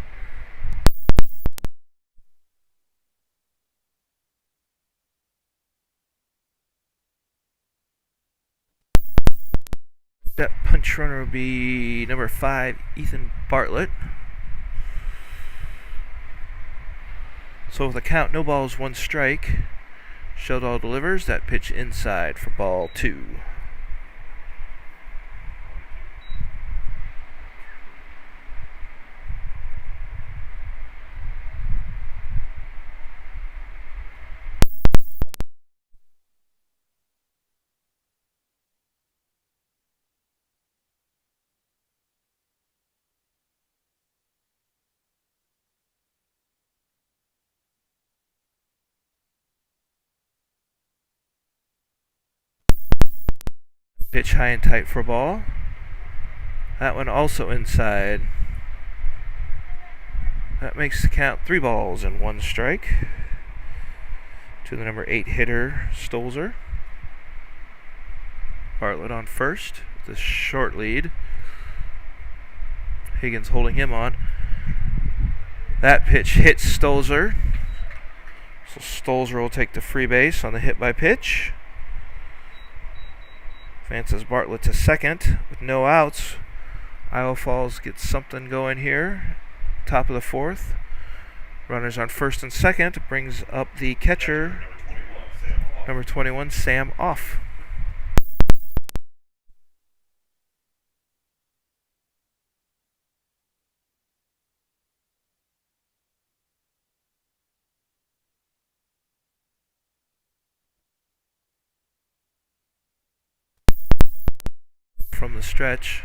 Speaker 1: That punch runner will be number 5, Ethan Bartlett. So with the count, no balls, 1 strike. Sheldall delivers that pitch inside for ball 2. Pitch high and tight for a ball. That one also inside. That makes the count 3 balls and 1 strike to the number 8 hitter, Stolzer. Bartlett on first, the short lead. Higgins holding him on. That pitch hits Stolzer. So Stolzer will take the free base on the hit by pitch. Advances Bartlett to second with no outs. Iowa Falls gets something going here. Top of the 4th. Runners on first and second. Brings up the catcher, number 21, Sam Off. From the stretch,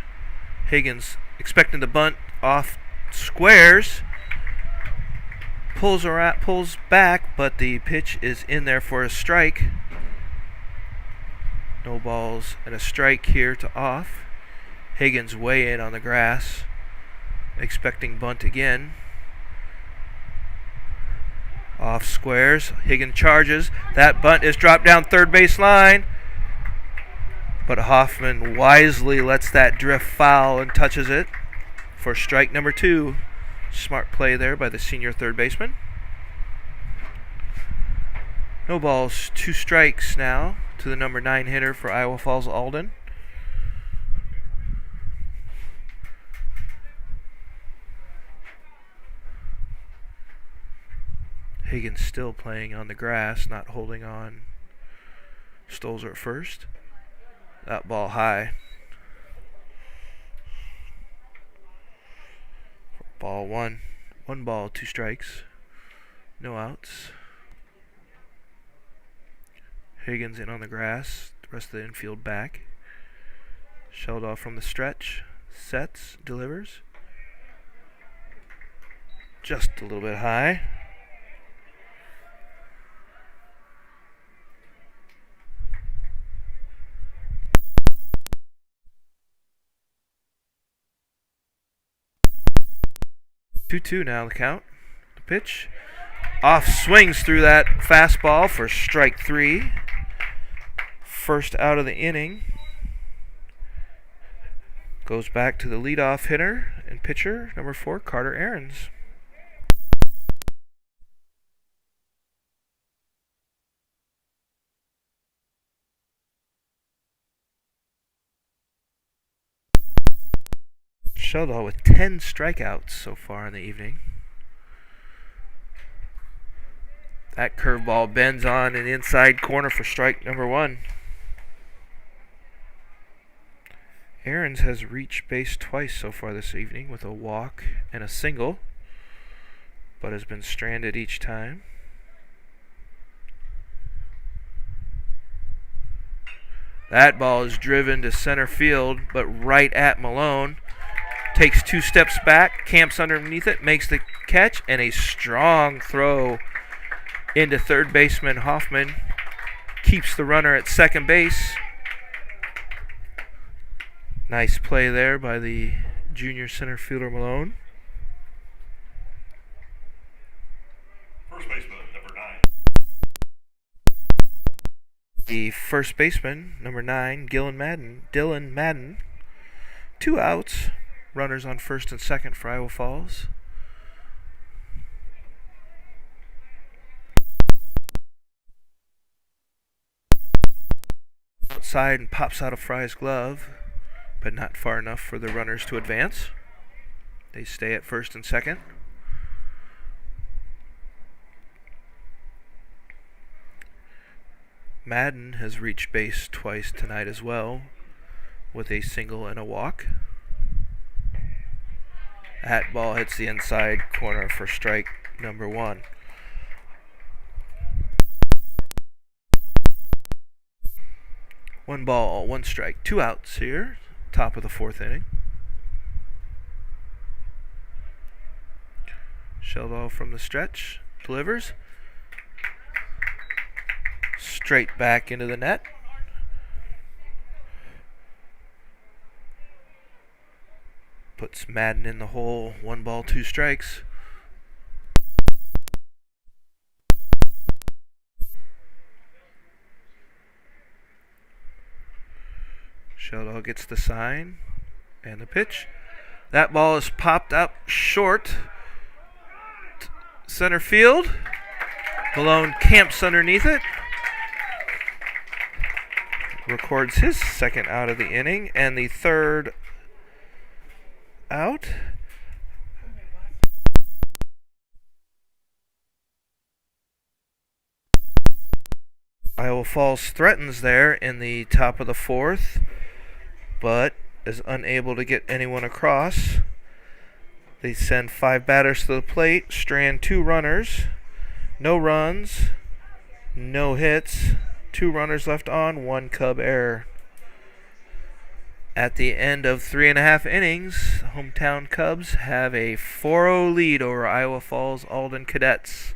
Speaker 1: Higgins expecting the bunt, Off squares, pulls back, but the pitch is in there for a strike. No balls and a strike here to Off. Higgins way in on the grass, expecting bunt again. Off squares, Higgins charges. That bunt is dropped down third base line. But Hoffman wisely lets that drift foul and touches it for strike number 2. Smart play there by the senior third baseman. No balls, 2 strikes now to the number 9 hitter for Iowa Falls-Alden. Higgins still playing on the grass, not holding on Stolzer at first. That ball high. Ball 1. 1 ball, 2 strikes. No outs. Higgins in on the grass. The rest of the infield back. Sheldall from the stretch. Sets. Delivers. just a little bit high. Two now the count. The pitch. Off swings through that fastball for strike 3. First out of the inning. Goes back to the leadoff hitter and pitcher, number 4, Carter Ahrens. Sheldon with 10 strikeouts so far in the evening. That curveball bends on an inside corner for strike number 1. Ahrens has reached base twice so far this evening with a walk and a single, but has been stranded each time. That ball is driven to center field, but right at Malone. Takes 2 steps back, camps underneath it, makes the catch, and a strong throw into third baseman Hoffman. Keeps the runner at second base. Nice play there by the junior center fielder Malone.
Speaker 2: First baseman, number 9.
Speaker 1: The first baseman, number 9, Dylan Madden. 2 outs. Runners on first and second for Iowa Falls. Outside and pops out of Fry's glove, but not far enough for the runners to advance. They stay at first and second. Madden has reached base twice tonight as well, with a single and a walk. That ball hits the inside corner for strike number 1. One ball, 1 strike, 2 outs here, top of the 4th inning. Sheldon from the stretch, delivers. Straight back into the net. Puts Madden in the hole. 1 ball, 2 strikes. Sheldon gets the sign and the pitch. That ball is popped up short. Center field. Malone camps underneath it. Records his second out of the inning and the third out. Iowa Falls threatens there in the top of the 4th, but is unable to get anyone across. They send 5 batters to the plate, strand 2 runners, no runs, no hits, 2 runners left on, 1 Cub error. At the end of 3.5 innings, hometown Cubs have a 4-0 lead over Iowa Falls-Alden Cadets.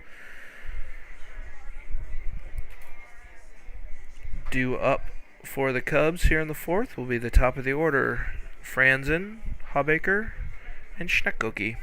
Speaker 1: Due up for the Cubs here in the 4th will be the top of the order: Franzen, Habecker, and Schneckgoki.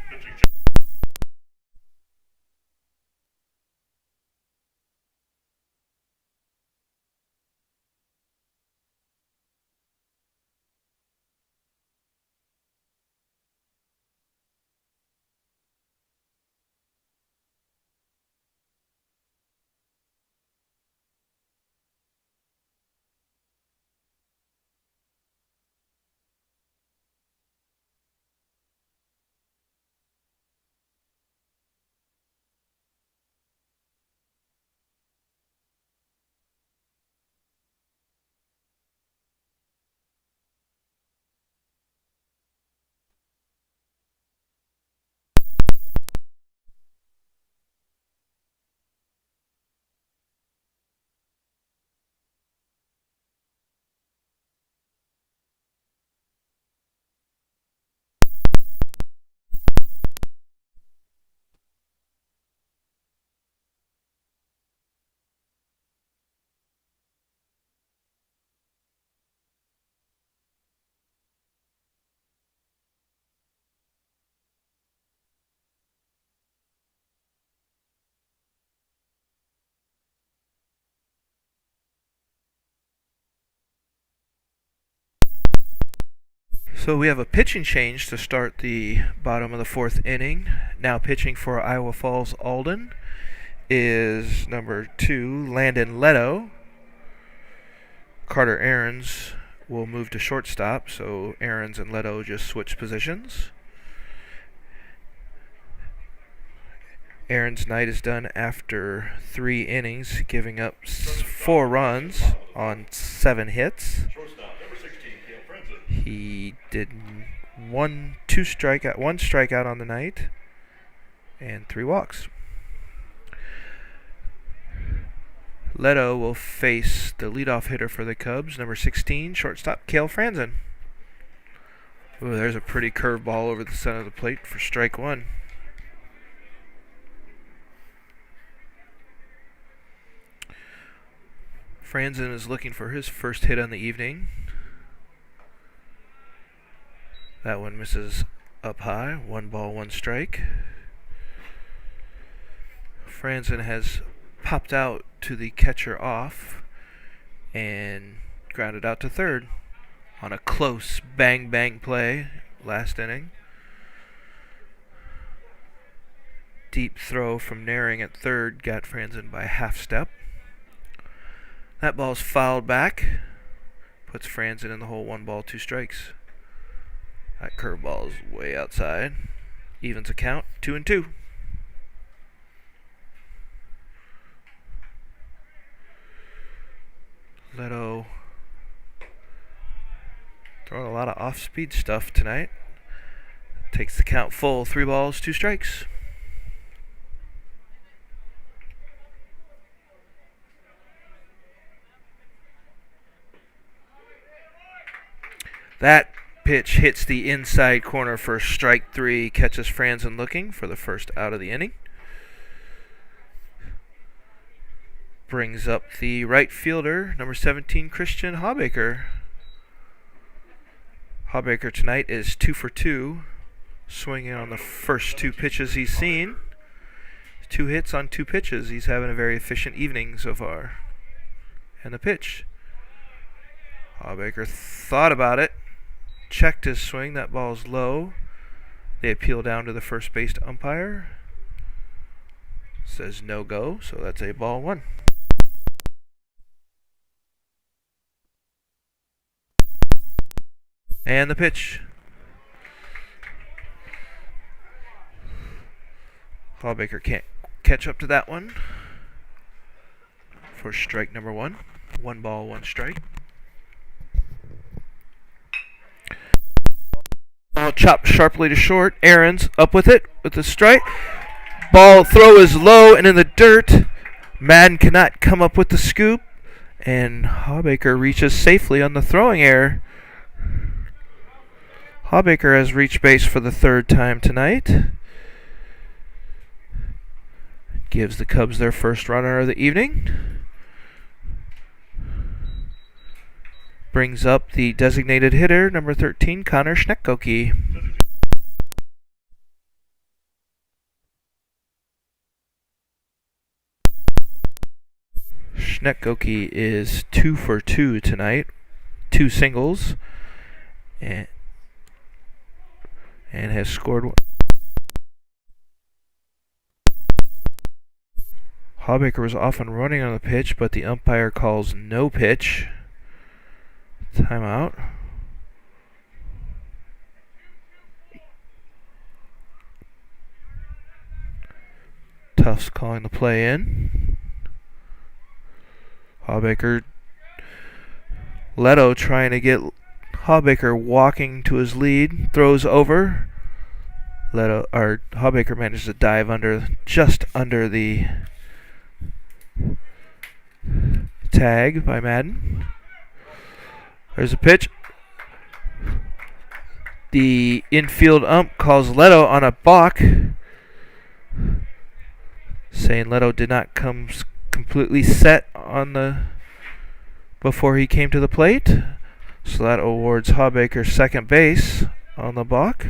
Speaker 1: So we have a pitching change to start the bottom of the fourth inning. Now pitching for Iowa Falls-Alden is number 2, Landon Leto. Carter Aarons will move to shortstop, so Aarons and Leto just switch positions. Aaron's night is done after 3 innings, giving up 4 runs on 7 hits. He did one strikeout on the night, and 3 walks. Leto will face the leadoff hitter for the Cubs, number 16, shortstop Cale Franzen. Ooh, there's a pretty curveball over the center of the plate for strike 1. Franzen is looking for his first hit on the evening. That one misses up high. 1 ball, 1 strike. Franzen has popped out to the catcher off and grounded out to third on a close bang-bang play last inning. Deep throw from Naring at third got Franzen by a half step. That ball's fouled back. Puts Franzen in the hole. 1 ball, 2 strikes. That curveball is way outside. Evens a count, 2-2. Leto throwing a lot of off-speed stuff tonight. Takes the count full. 3 balls, 2 strikes. That pitch hits the inside corner for strike 3. Catches Franzen looking for the first out of the inning. Brings up the right fielder, number 17, Christian Hawbaker. Hawbaker tonight is 2 for 2, swinging on the first 2 pitches he's seen. 2 hits on 2 pitches. He's having a very efficient evening so far. And the pitch. Hawbaker thought about it. Checked his swing. That ball's low. They appeal down to the first base umpire. Says no go, so that's a ball 1. And the pitch. Hawbaker can't catch up to that one for strike number 1. 1 ball, 1 strike. Ball chopped sharply to short. Aarons up with it with the strike. Ball throw is low and in the dirt. Madden cannot come up with the scoop, and Hawbaker reaches safely on the throwing error. Hawbaker has reached base for the 3rd time tonight. Gives the Cubs their first runner of the evening. Brings up the designated hitter, number 13, Connor Schneckkoke. Schneckkoke is 2 for 2 tonight. 2 singles. And has scored. Hawbaker was off and running on the pitch, but the umpire calls no pitch. Timeout. Tufts calling the play in. Hawbaker. Leto trying to get Hawbaker walking to his lead. Throws over. Hawbaker manages to dive just under the tag by Madden. There's a pitch. The infield ump calls Leto on a balk, saying Leto did not come completely set before he came to the plate. So that awards Hawbaker second base on the balk.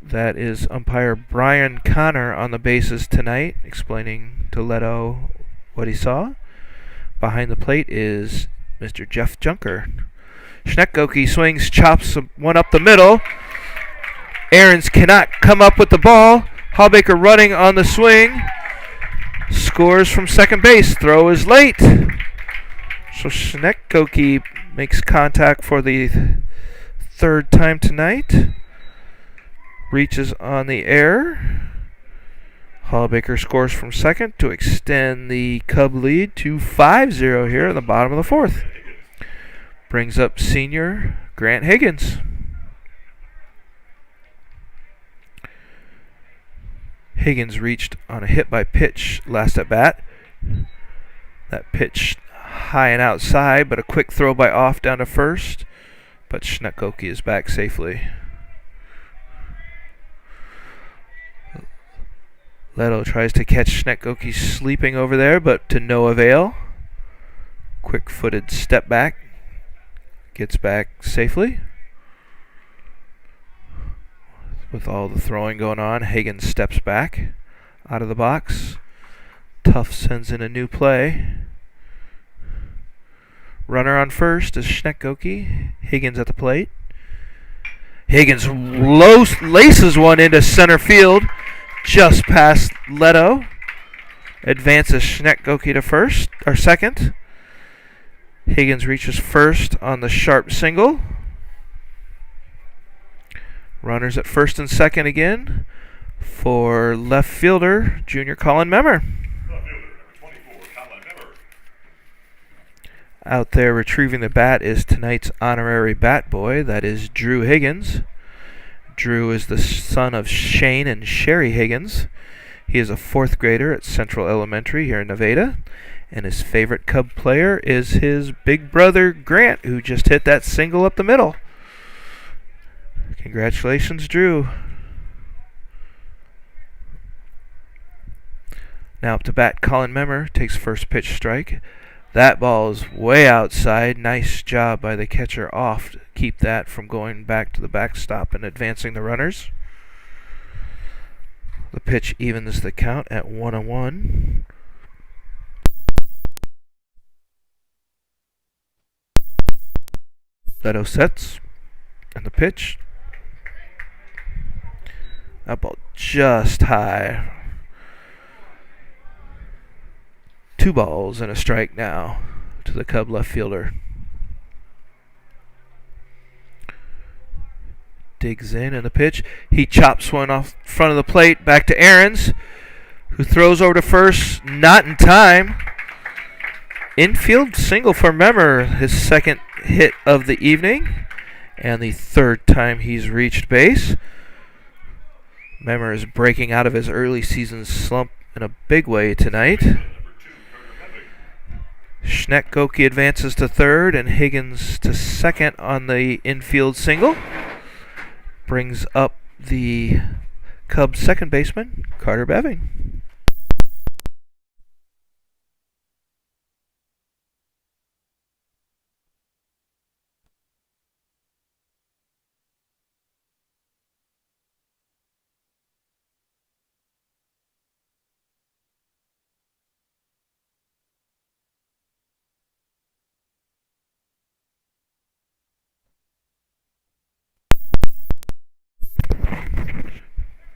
Speaker 1: That is umpire Brian Connor on the bases tonight, explaining to Leto what he saw. Behind the plate is Mr. Jeff Junker. Schneckgoki swings, chops one up the middle. Ahrens cannot come up with the ball. Hallbaker running on the swing. Scores from second base. Throw is late. So Schneckgoki makes contact for the third time tonight. Reaches on the air. Hallbaker scores from second to extend the Cub lead to 5-0 here in the bottom of the fourth. Brings up senior Grant Higgins. Higgins reached on a hit by pitch last at bat. That pitch high and outside, but a quick throw by off down to first. But Schneckgoki is back safely. Leto tries to catch Schneckgoki sleeping over there, but to no avail. Quick-footed step back. Gets back safely. With all the throwing going on, Higgins steps back out of the box. Tuff sends in a new play. Runner on first is Schneckgoki. Higgins at the plate. Higgins laces one into center field, just past Leto. Advances Schneckgoki to first, or second. Higgins reaches first on the sharp single. Runners at first and second again for left fielder, junior Colin Memmer. Out there retrieving the bat is tonight's honorary bat boy. That is Drew Higgins. Drew is the son of Shane and Sherry Higgins. He is a fourth grader at Central Elementary here in Nevada. And his favorite Cub player is his big brother Grant, who just hit that single up the middle. Congratulations, Drew. Now up to bat, Colin Memmer takes first pitch strike. That ball is way outside. Nice job by the catcher off to keep that from going back to the backstop and advancing the runners. The pitch evens the count at 1-1. Leto sets, and the pitch. That ball just high. 2 balls and a strike now to the Cub left fielder. Digs in and the pitch. He chops one off front of the plate. Back to Ahrens, who throws over to first. Not in time. Infield single for Memmer, his second hit of the evening, and the third time he's reached base. Memmer is breaking out of his early season slump in a big way tonight. Schneckgoki advances to third and Higgins to second on the infield single. Brings up the Cubs second baseman, Carter Beving.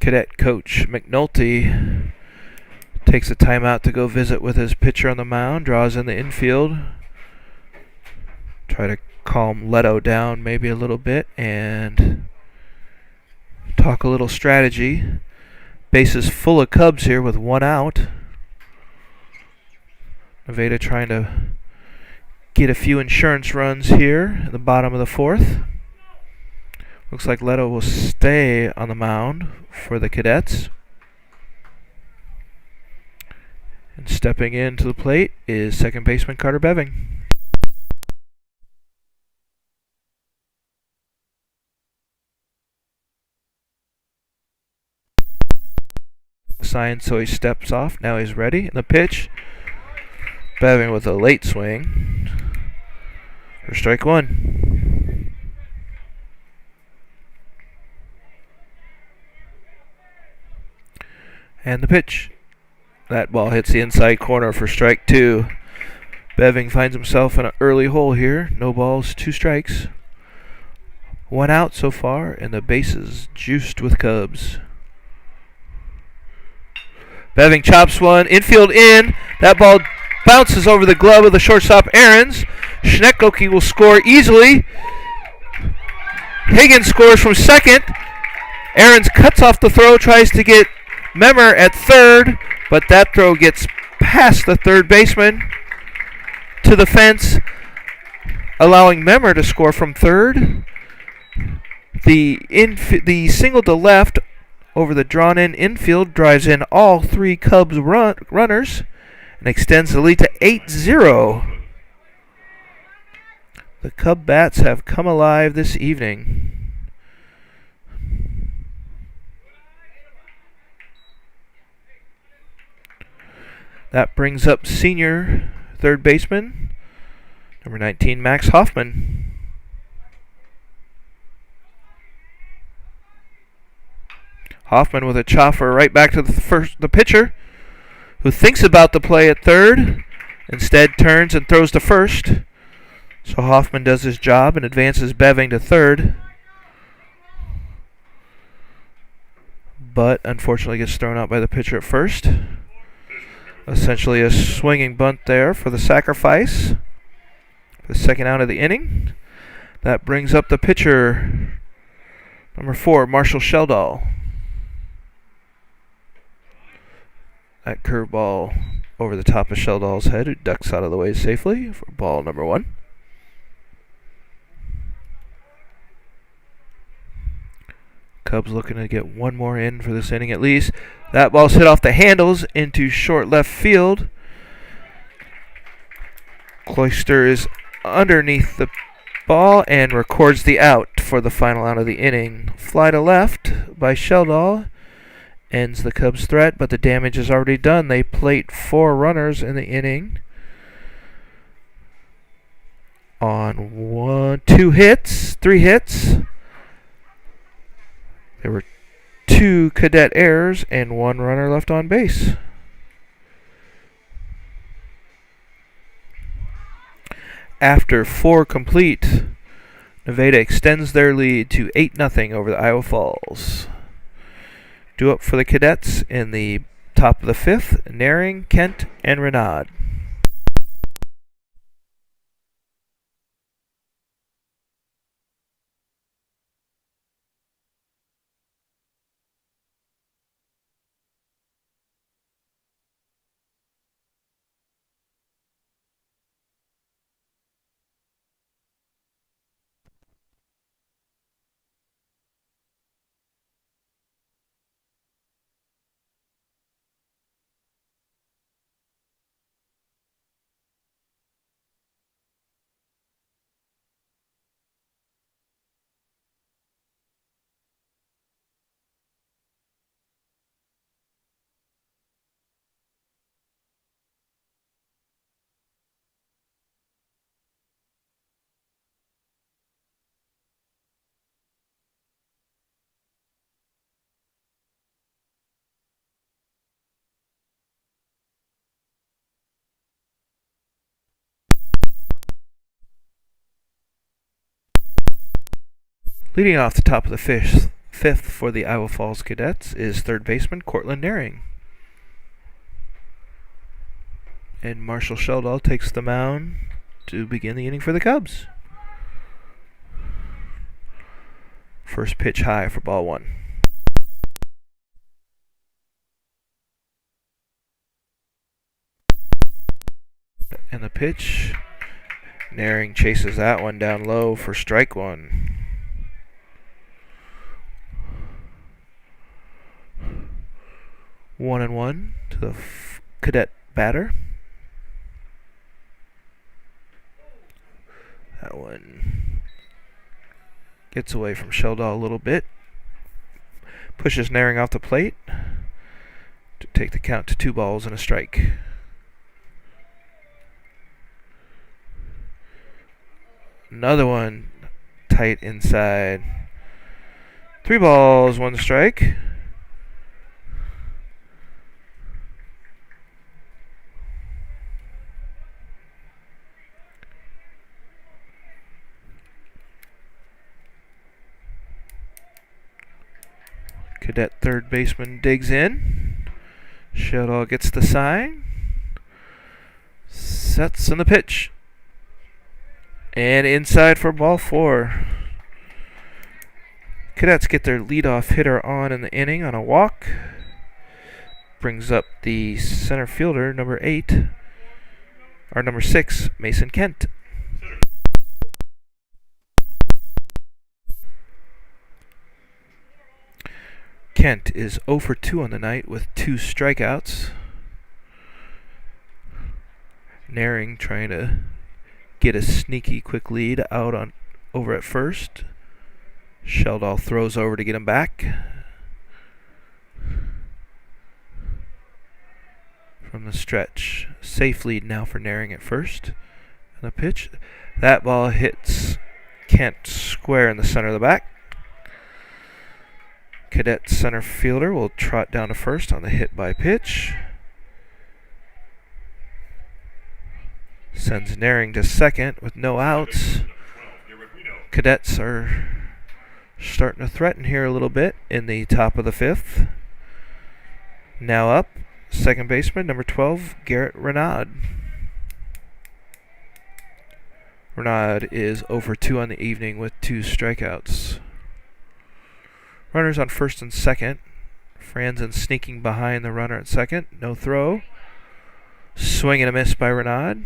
Speaker 1: Cadet coach McNulty takes a timeout to go visit with his pitcher on the mound, draws in the infield, try to calm Leto down maybe a little bit and talk a little strategy. Bases full of Cubs here with 1 out. Nevada trying to get a few insurance runs here in the bottom of the fourth. Looks like Leto will stay on the mound for the Cadets. And stepping into the plate is second baseman Carter Beving. Signed, so he steps off. Now he's ready. And the pitch. Beving with a late swing for strike 1. And the pitch. That ball hits the inside corner for strike 2. Beving finds himself in an early hole here. No balls, 2 strikes. 1 out so far, and the bases juiced with Cubs. Beving chops one, infield in. That ball bounces over the glove of the shortstop, Ahrens. Schneckloki will score easily. Higgins scores from second. Ahrens cuts off the throw, tries to get Memmer at third, but that throw gets past the third baseman to the fence, allowing Memmer to score from third. The single to left over the drawn-in infield drives in all 3 Cubs runners and extends the lead to 8-0. The Cub bats have come alive this evening. That brings up senior third baseman, number 19, Max Hoffman. Hoffman with a chopper right back to the pitcher, who thinks about the play at third, instead turns and throws to first. So Hoffman does his job and advances Beving to third, but unfortunately gets thrown out by the pitcher at first. Essentially a swinging bunt there for the sacrifice. For the second out of the inning. That brings up the pitcher, number 4, Marshall Sheldall. That curveball over the top of Sheldall's head, who ducks out of the way safely for ball number 1. Cubs looking to get one more in for this inning at least. That ball's hit off the handles into short left field. Cloister is underneath the ball and records the out for the final out of the inning. Fly to left by Sheldall ends the Cubs' threat, but the damage is already done. They plate 4 runners in the inning on 3 hits. There were 2 cadet errors and 1 runner left on base. After 4 complete, Nevada extends their lead to 8-0 over the Iowa Falls. Due up for the cadets in the top of the 5th, Naring, Kent, and Renaud. Leading off the top of the fifth for the Iowa Falls Cadets is third baseman Cortland Naring. And Marshall Sheldall takes the mound to begin the inning for the Cubs. First pitch high for ball 1. And the pitch, Naring chases that one down low for strike 1. 1-1 to the cadet batter. That one gets away from Sheldall a little bit. Pushes Naring off the plate to take the count to 2 balls and a strike. Another one tight inside. 3 balls, 1 strike. Cadet third baseman digs in. Sheldall gets the sign. Sets in the pitch. And inside for ball 4. Cadets get their leadoff hitter on in the inning on a walk. Brings up the center fielder, number 6, Mason Kent. Kent is 0 for 2 on the night with 2 strikeouts. Naring trying to get a sneaky quick lead out on over at first. Sheldall throws over to get him back. From the stretch. Safe lead now for Naring at first. And the pitch. That ball hits Kent square in the center of the back. Cadet center fielder will trot down to first on the hit by pitch. Sends Naring to second with no outs. Cadets are starting to threaten here a little bit in the top of the 5th. Now up, second baseman, number 12, Garrett Renaud. Renaud is 0 for 2 on the evening with 2 strikeouts. Runners on first and second. Franzen sneaking behind the runner at second. No throw. Swing and a miss by Renaud.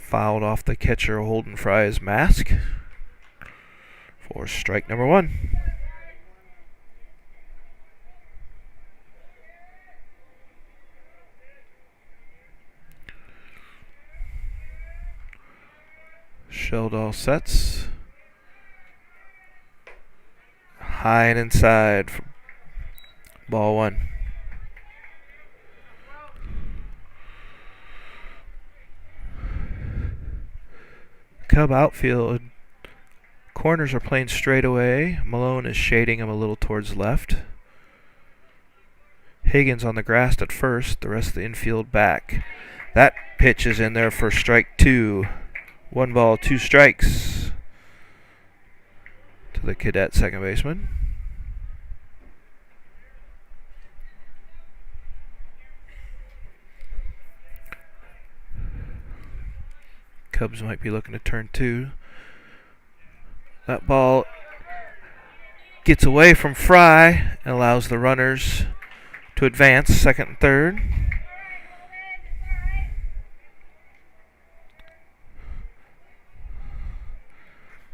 Speaker 1: Fouled off the catcher Holden Fry's mask for strike number 1. Sheldall sets. High and inside for ball 1. Cub outfield. Corners are playing straight away. Malone is shading him a little towards left. Higgins on the grass at first. The rest of the infield back. That pitch is in there for strike 2. 1 ball, 2 strikes to the Cadet second baseman. Cubs might be looking to turn 2. That ball gets away from Fry and allows the runners to advance second and third.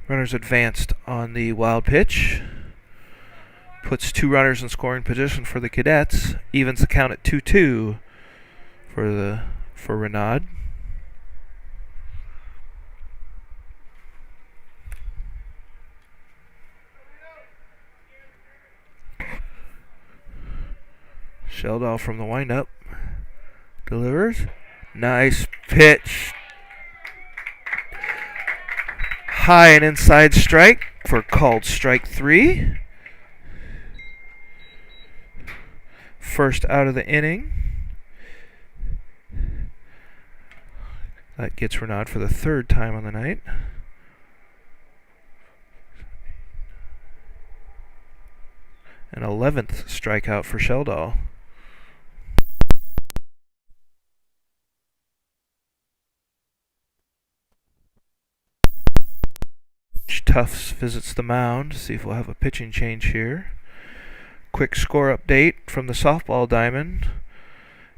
Speaker 1: Runners advanced on the wild pitch. Puts 2 runners in scoring position for the Cadets. Evens the count at 2-2 for Renaud. Sheldall from the windup delivers. Nice pitch. High and inside strike for called strike 3. First out of the inning. That gets Renaud for the 3rd time on the night. An 11th strikeout for Sheldall. Tufts visits the mound. See if we'll have a pitching change here. Quick score update from the softball diamond.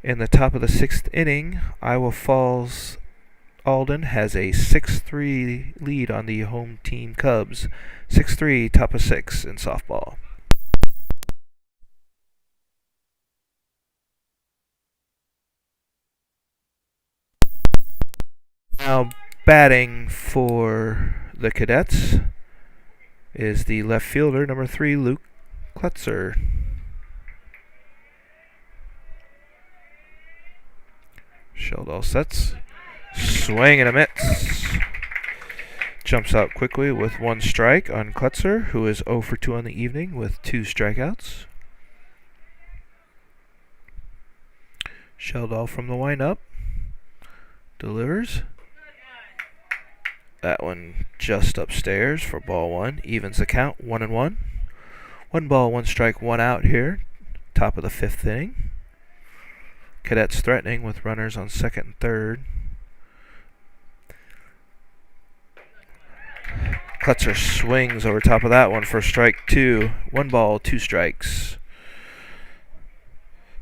Speaker 1: In the top of the 6th inning, Iowa Falls-Alden has a 6-3 lead on the home team Cubs. 6-3, top of 6 in softball. Now batting for the Cadets is the left fielder, number 3, Luke Klutzer. Sheldall sets. Swing and a miss. Jumps out quickly with 1 strike on Klutzer, who is 0 for 2 on the evening with 2 strikeouts. Sheldall from the windup delivers. That one just upstairs for ball 1. Evens the count, 1-1. 1 ball, 1 strike, 1 out here. Top of the 5th inning. Cadets threatening with runners on second and third. Klutzer swings over top of that one for strike 2. 1 ball, 2 strikes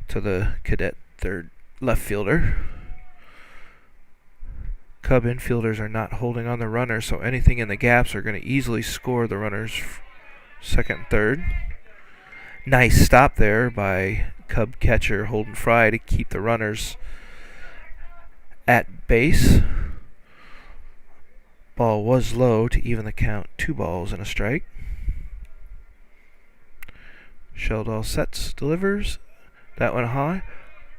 Speaker 1: to the Cadet third left fielder. Cub infielders are not holding on the runner, so anything in the gaps are going to easily score the runners second and third. Nice stop there by Cub catcher Holden Fry to keep the runners at base. Ball was low to even the count. 2 balls and a strike. Sheldall sets, delivers. That one high.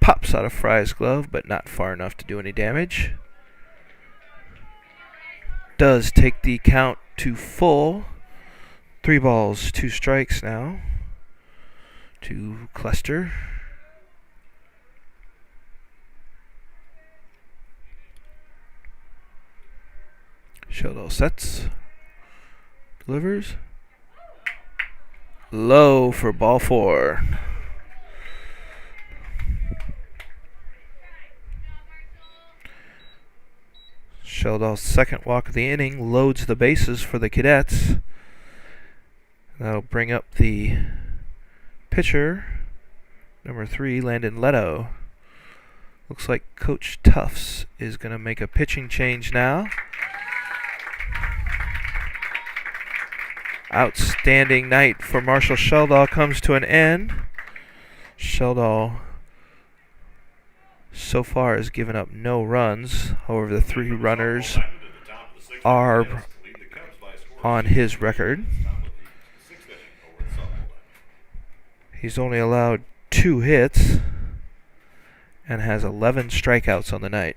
Speaker 1: Pops out of Fry's glove, but not far enough to do any damage. Does take the count to full. 3 balls, 2 strikes now to Cluster. Sheldall sets, delivers. Low for ball 4. Sheldall's second walk of the inning loads the bases for the Cadets. That'll bring up the pitcher, number 3, Landon Leto. Looks like Coach Tufts is going to make a pitching change now. Outstanding night for Marshall Sheldall comes to an end. Sheldall so far has given up no runs. However, the 3 runners are on his record. He's only allowed 2 hits and has 11 strikeouts on the night.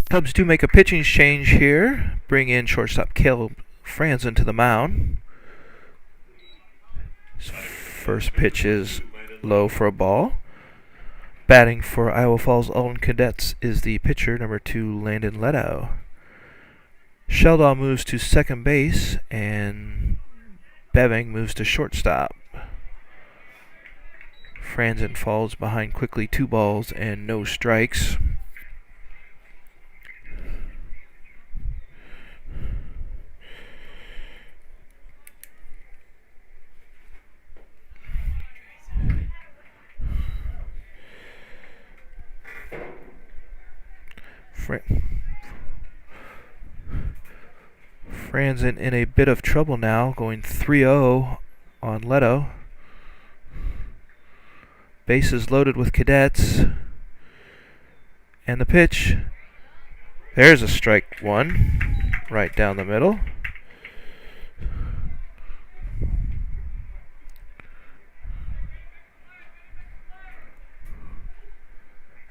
Speaker 1: Cubs do make a pitching change here. Bring in shortstop Caleb Franzen to the mound. His first pitch is low for a ball. Batting for Iowa Falls-Alden Cadets is the pitcher, number 2, Landon Leto. Sheldall moves to second base, and Beving moves to shortstop. Franzen falls behind quickly, 2 balls and no strikes. Franzen in a bit of trouble now, going 3-0 on Leto. Bases loaded with Cadets. And the pitch. There's a strike 1, right down the middle.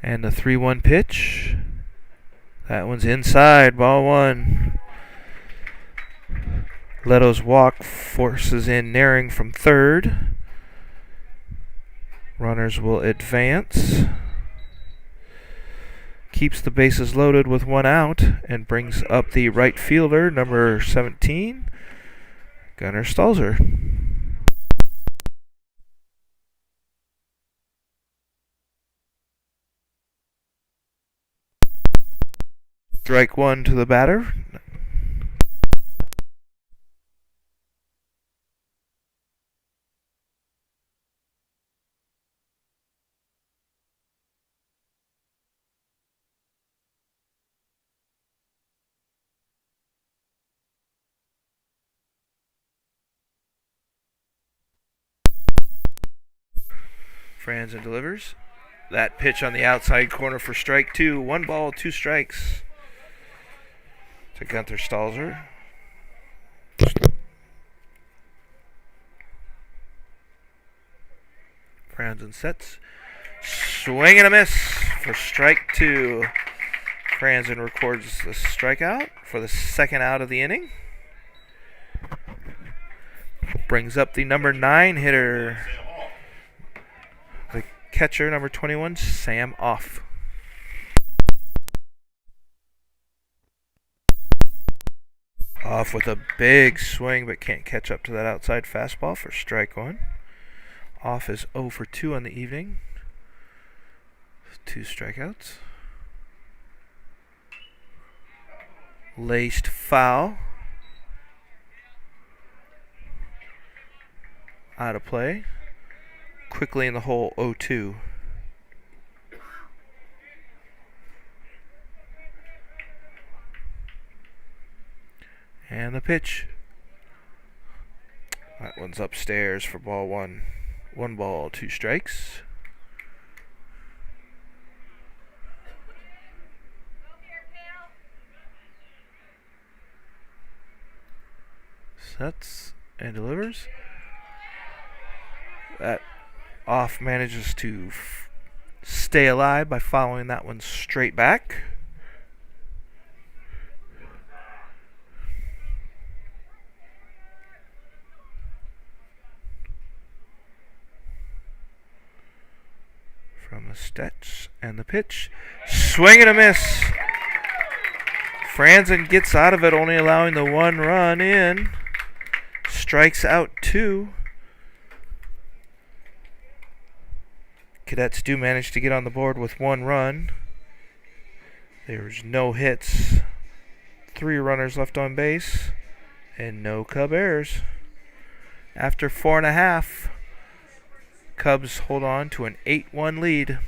Speaker 1: And the 3-1 pitch. That one's inside, ball 1. Leto's walk forces in Naring from third. Runners will advance. Keeps the bases loaded with one out and brings up the right fielder, number 17, Gunnar Stalzer. Strike one to the batter. Franzen delivers. That pitch on the outside corner for strike two. 1 ball, 2 strikes to Gunther Stalzer. Franzen sets. Swing and a miss for strike two. Franzen records the strikeout for the second out of the inning. Brings up the number 9 hitter, the catcher, number 21, Sam Off. Off with a big swing, but can't catch up to that outside fastball for strike one. Off is 0 for 2 on the evening. 2 strikeouts. Laced foul. Out of play. Quickly in the hole, 0-2. And the pitch. That one's upstairs for ball one. 1 ball, 2 strikes. Sets and delivers. That Off manages to stay alive by following that one straight back. From the stretch and the pitch. Swing and a miss. Franzen gets out of it, only allowing the 1 run in. Strikes out 2. Cadets do manage to get on the board with 1 run. There's no hits. 3 runners left on base. And no Cub errors. After 4.5, Cubs hold on to an 8-1 lead.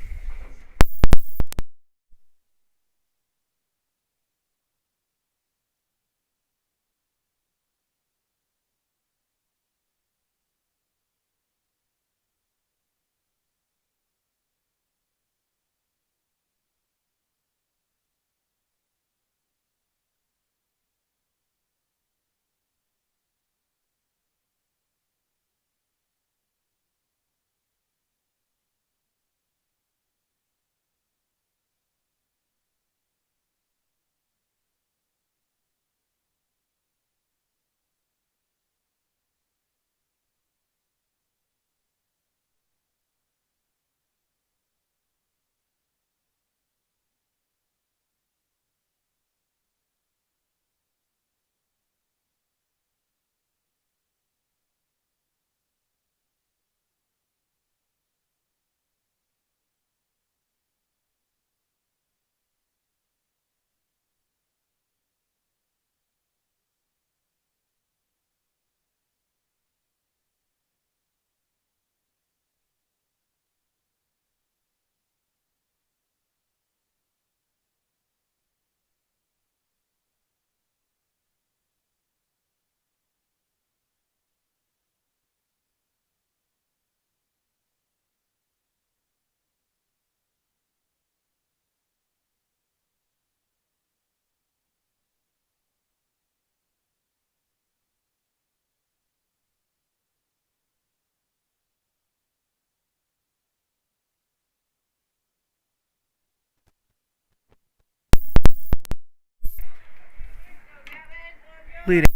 Speaker 1: Leading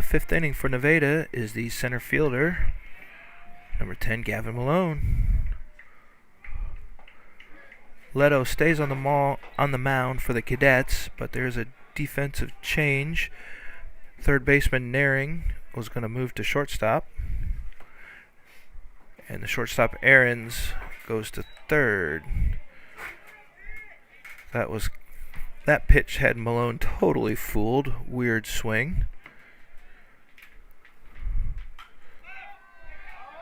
Speaker 1: fifth inning for Nevada is the center fielder, number 10, Gavin Malone. Leto stays on the mound for the Cadets, but there's a defensive change. Third baseman Naring was going to move to shortstop, and the shortstop Aarons goes to third. That pitch had Malone totally fooled. Weird swing.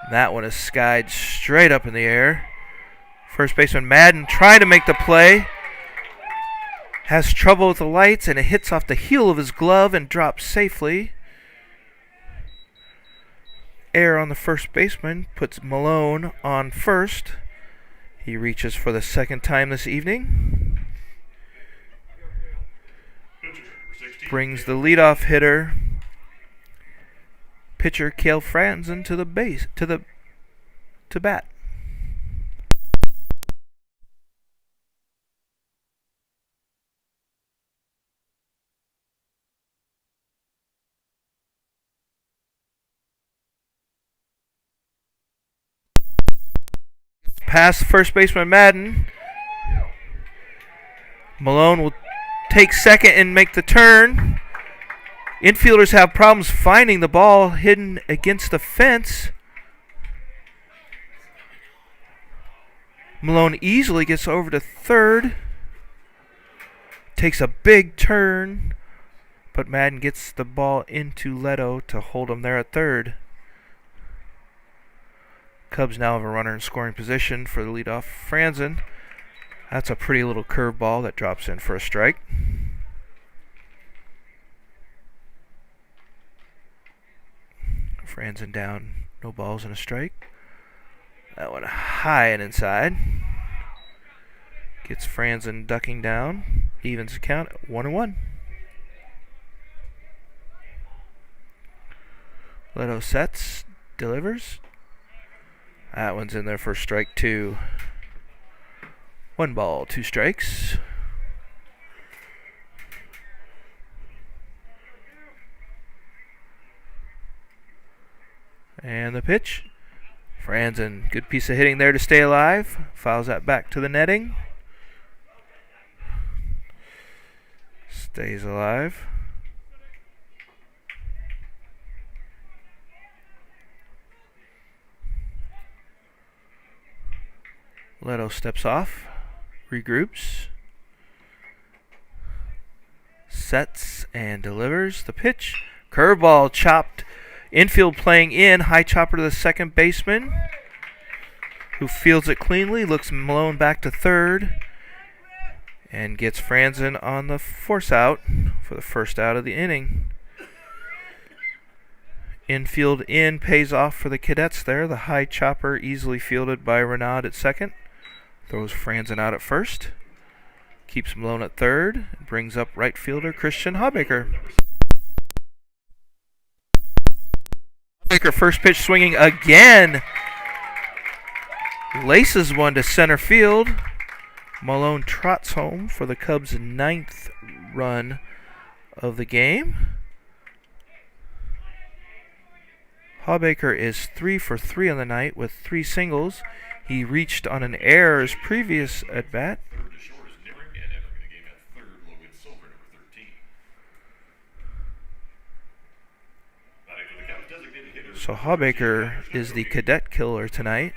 Speaker 1: That one is skied straight up in the air. First baseman Madden trying to make the play. Has trouble with the lights, and it hits off the heel of his glove and drops safely. Error on the first baseman puts Malone on first. He reaches for the second time this evening. Brings the leadoff hitter, pitcher Cale Franzen, to bat. Past first baseman Madden. Malone will take second and make the turn. Infielders have problems finding the ball hidden against the fence. Malone easily gets over to third. Takes a big turn, but Madden gets the ball into Leto to hold him there at third. Cubs now have a runner in scoring position for the leadoff Franzen. That's a pretty little curveball that drops in for a strike. Franzen down, no balls and a strike. That one high and inside. Gets Franzen ducking down. Evens the count at 1-1. Leto sets, delivers. That one's in there for strike two. 1 ball, 2 strikes. And the pitch. Franzen, good piece of hitting there to stay alive. Fouls that back to the netting. Stays alive. Leto steps off, regroups, sets and delivers. The pitch, curveball chopped, infield playing in, high chopper to the second baseman, who fields it cleanly, looks Malone back to third, and gets Franzen on the force out for the first out of the inning. Infield in pays off for the Cadets there. The high chopper easily fielded by Renaud at second. Throws Franzen out at first. Keeps Malone at third. Brings up right fielder Christian Hawbaker. Hawbaker first pitch swinging again. Laces one to center field. Malone trots home for the Cubs' 9th run of the game. Hawbaker is 3 for 3 on the night with 3 singles. He reached on an error his previous at bat. So Hawbaker is the cadet killer tonight.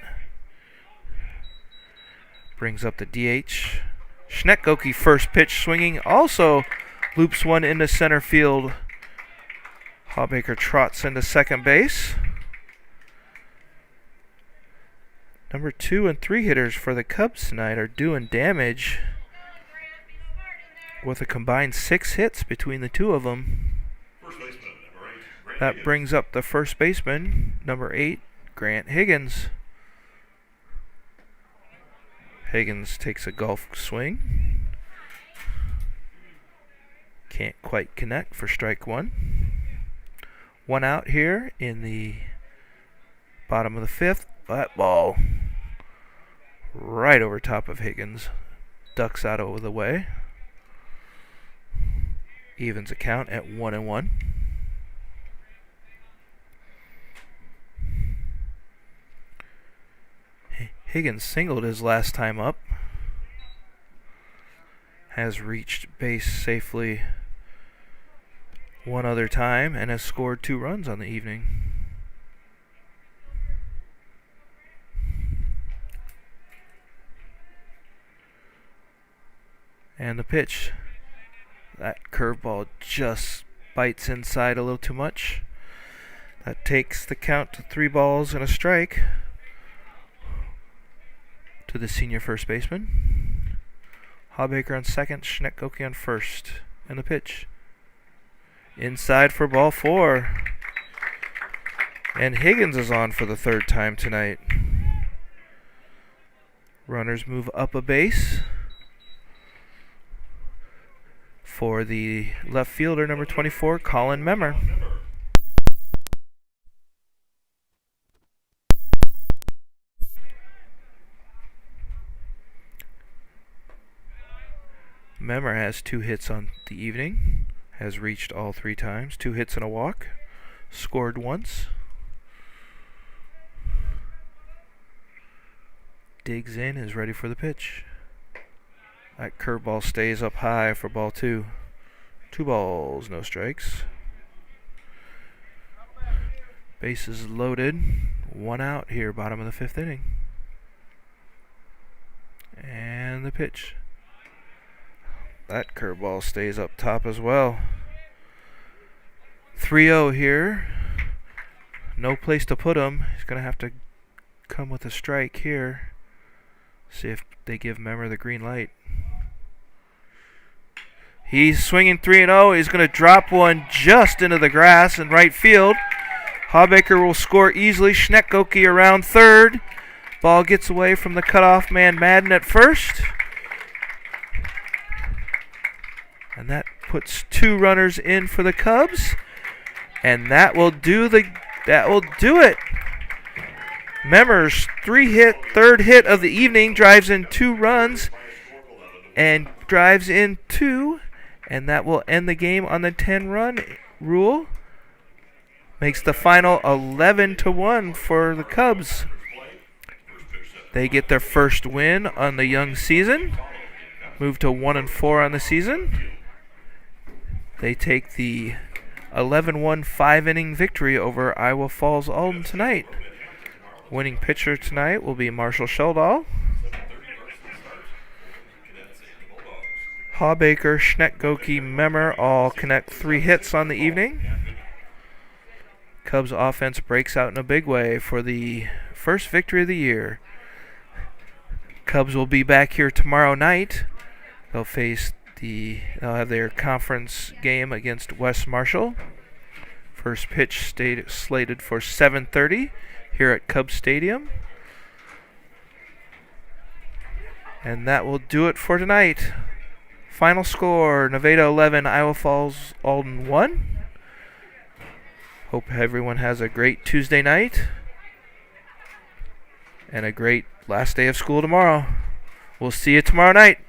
Speaker 1: Brings up the DH. Schnettgoki first pitch swinging. Also loops one into center field. Hawbaker trots into second base. Number 2 and 3 hitters for the Cubs tonight are doing damage with a combined 6 hits between the two of them. That brings up the first baseman, number 8, Grant Higgins. Higgins takes a golf swing. Can't quite connect for strike 1. 1 out here in the bottom of the 5th. That ball right over top of Higgins. Ducks out of the way. Evens a count at 1-1. Higgins singled his last time up. Has reached base safely one other time and has scored 2 runs on the evening. And the pitch. That curveball just bites inside a little too much. That takes the count to 3 balls and a strike to the senior first baseman. Hawbaker on second, Schnettkoke on first. And the pitch. Inside for ball 4. And Higgins is on for the 3rd time tonight. Runners move up a base for the left fielder, number 24, Colin Memmer. Memmer has 2 hits on the evening, has reached all 3 times, 2 hits and a walk, scored once. Digs in, is ready for the pitch. That curveball stays up high for ball 2. 2 balls, no strikes. Bases loaded. 1 out here, bottom of the 5th inning. And the pitch. That curveball stays up top as well. 3-0 here. No place to put him. He's going to have to come with a strike here. See if they give Memmer the green light. He's swinging 3-0. He's going to drop one just into the grass in right field. Hawbaker will score easily. Schnettkoke around third. Ball gets away from the cutoff man Madden at first. And that puts 2 runners in for the Cubs. And that will do it. Memmer's 3rd hit of the evening drives in 2 runs and drives in 2. And that will end the game on the 10-run rule. Makes the final 11-1 for the Cubs. They get their first win on the young season. Move to 1-4 on the season. They take the 11-1 5-inning victory over Iowa Falls-Alden tonight. Winning pitcher tonight will be Marshall Sheldall. Hawbaker, Schnettkoke, Memmer all connect 3 hits on the evening. Cubs offense breaks out in a big way for the first victory of the year. Cubs will be back here tomorrow night. They'll have their conference game against West Marshall. First pitch slated for 7:30 here at Cubs Stadium. And that will do it for tonight. Final score, Nevada 11, Iowa Falls-Alden 1. Hope everyone has a great Tuesday night and a great last day of school tomorrow. We'll see you tomorrow night.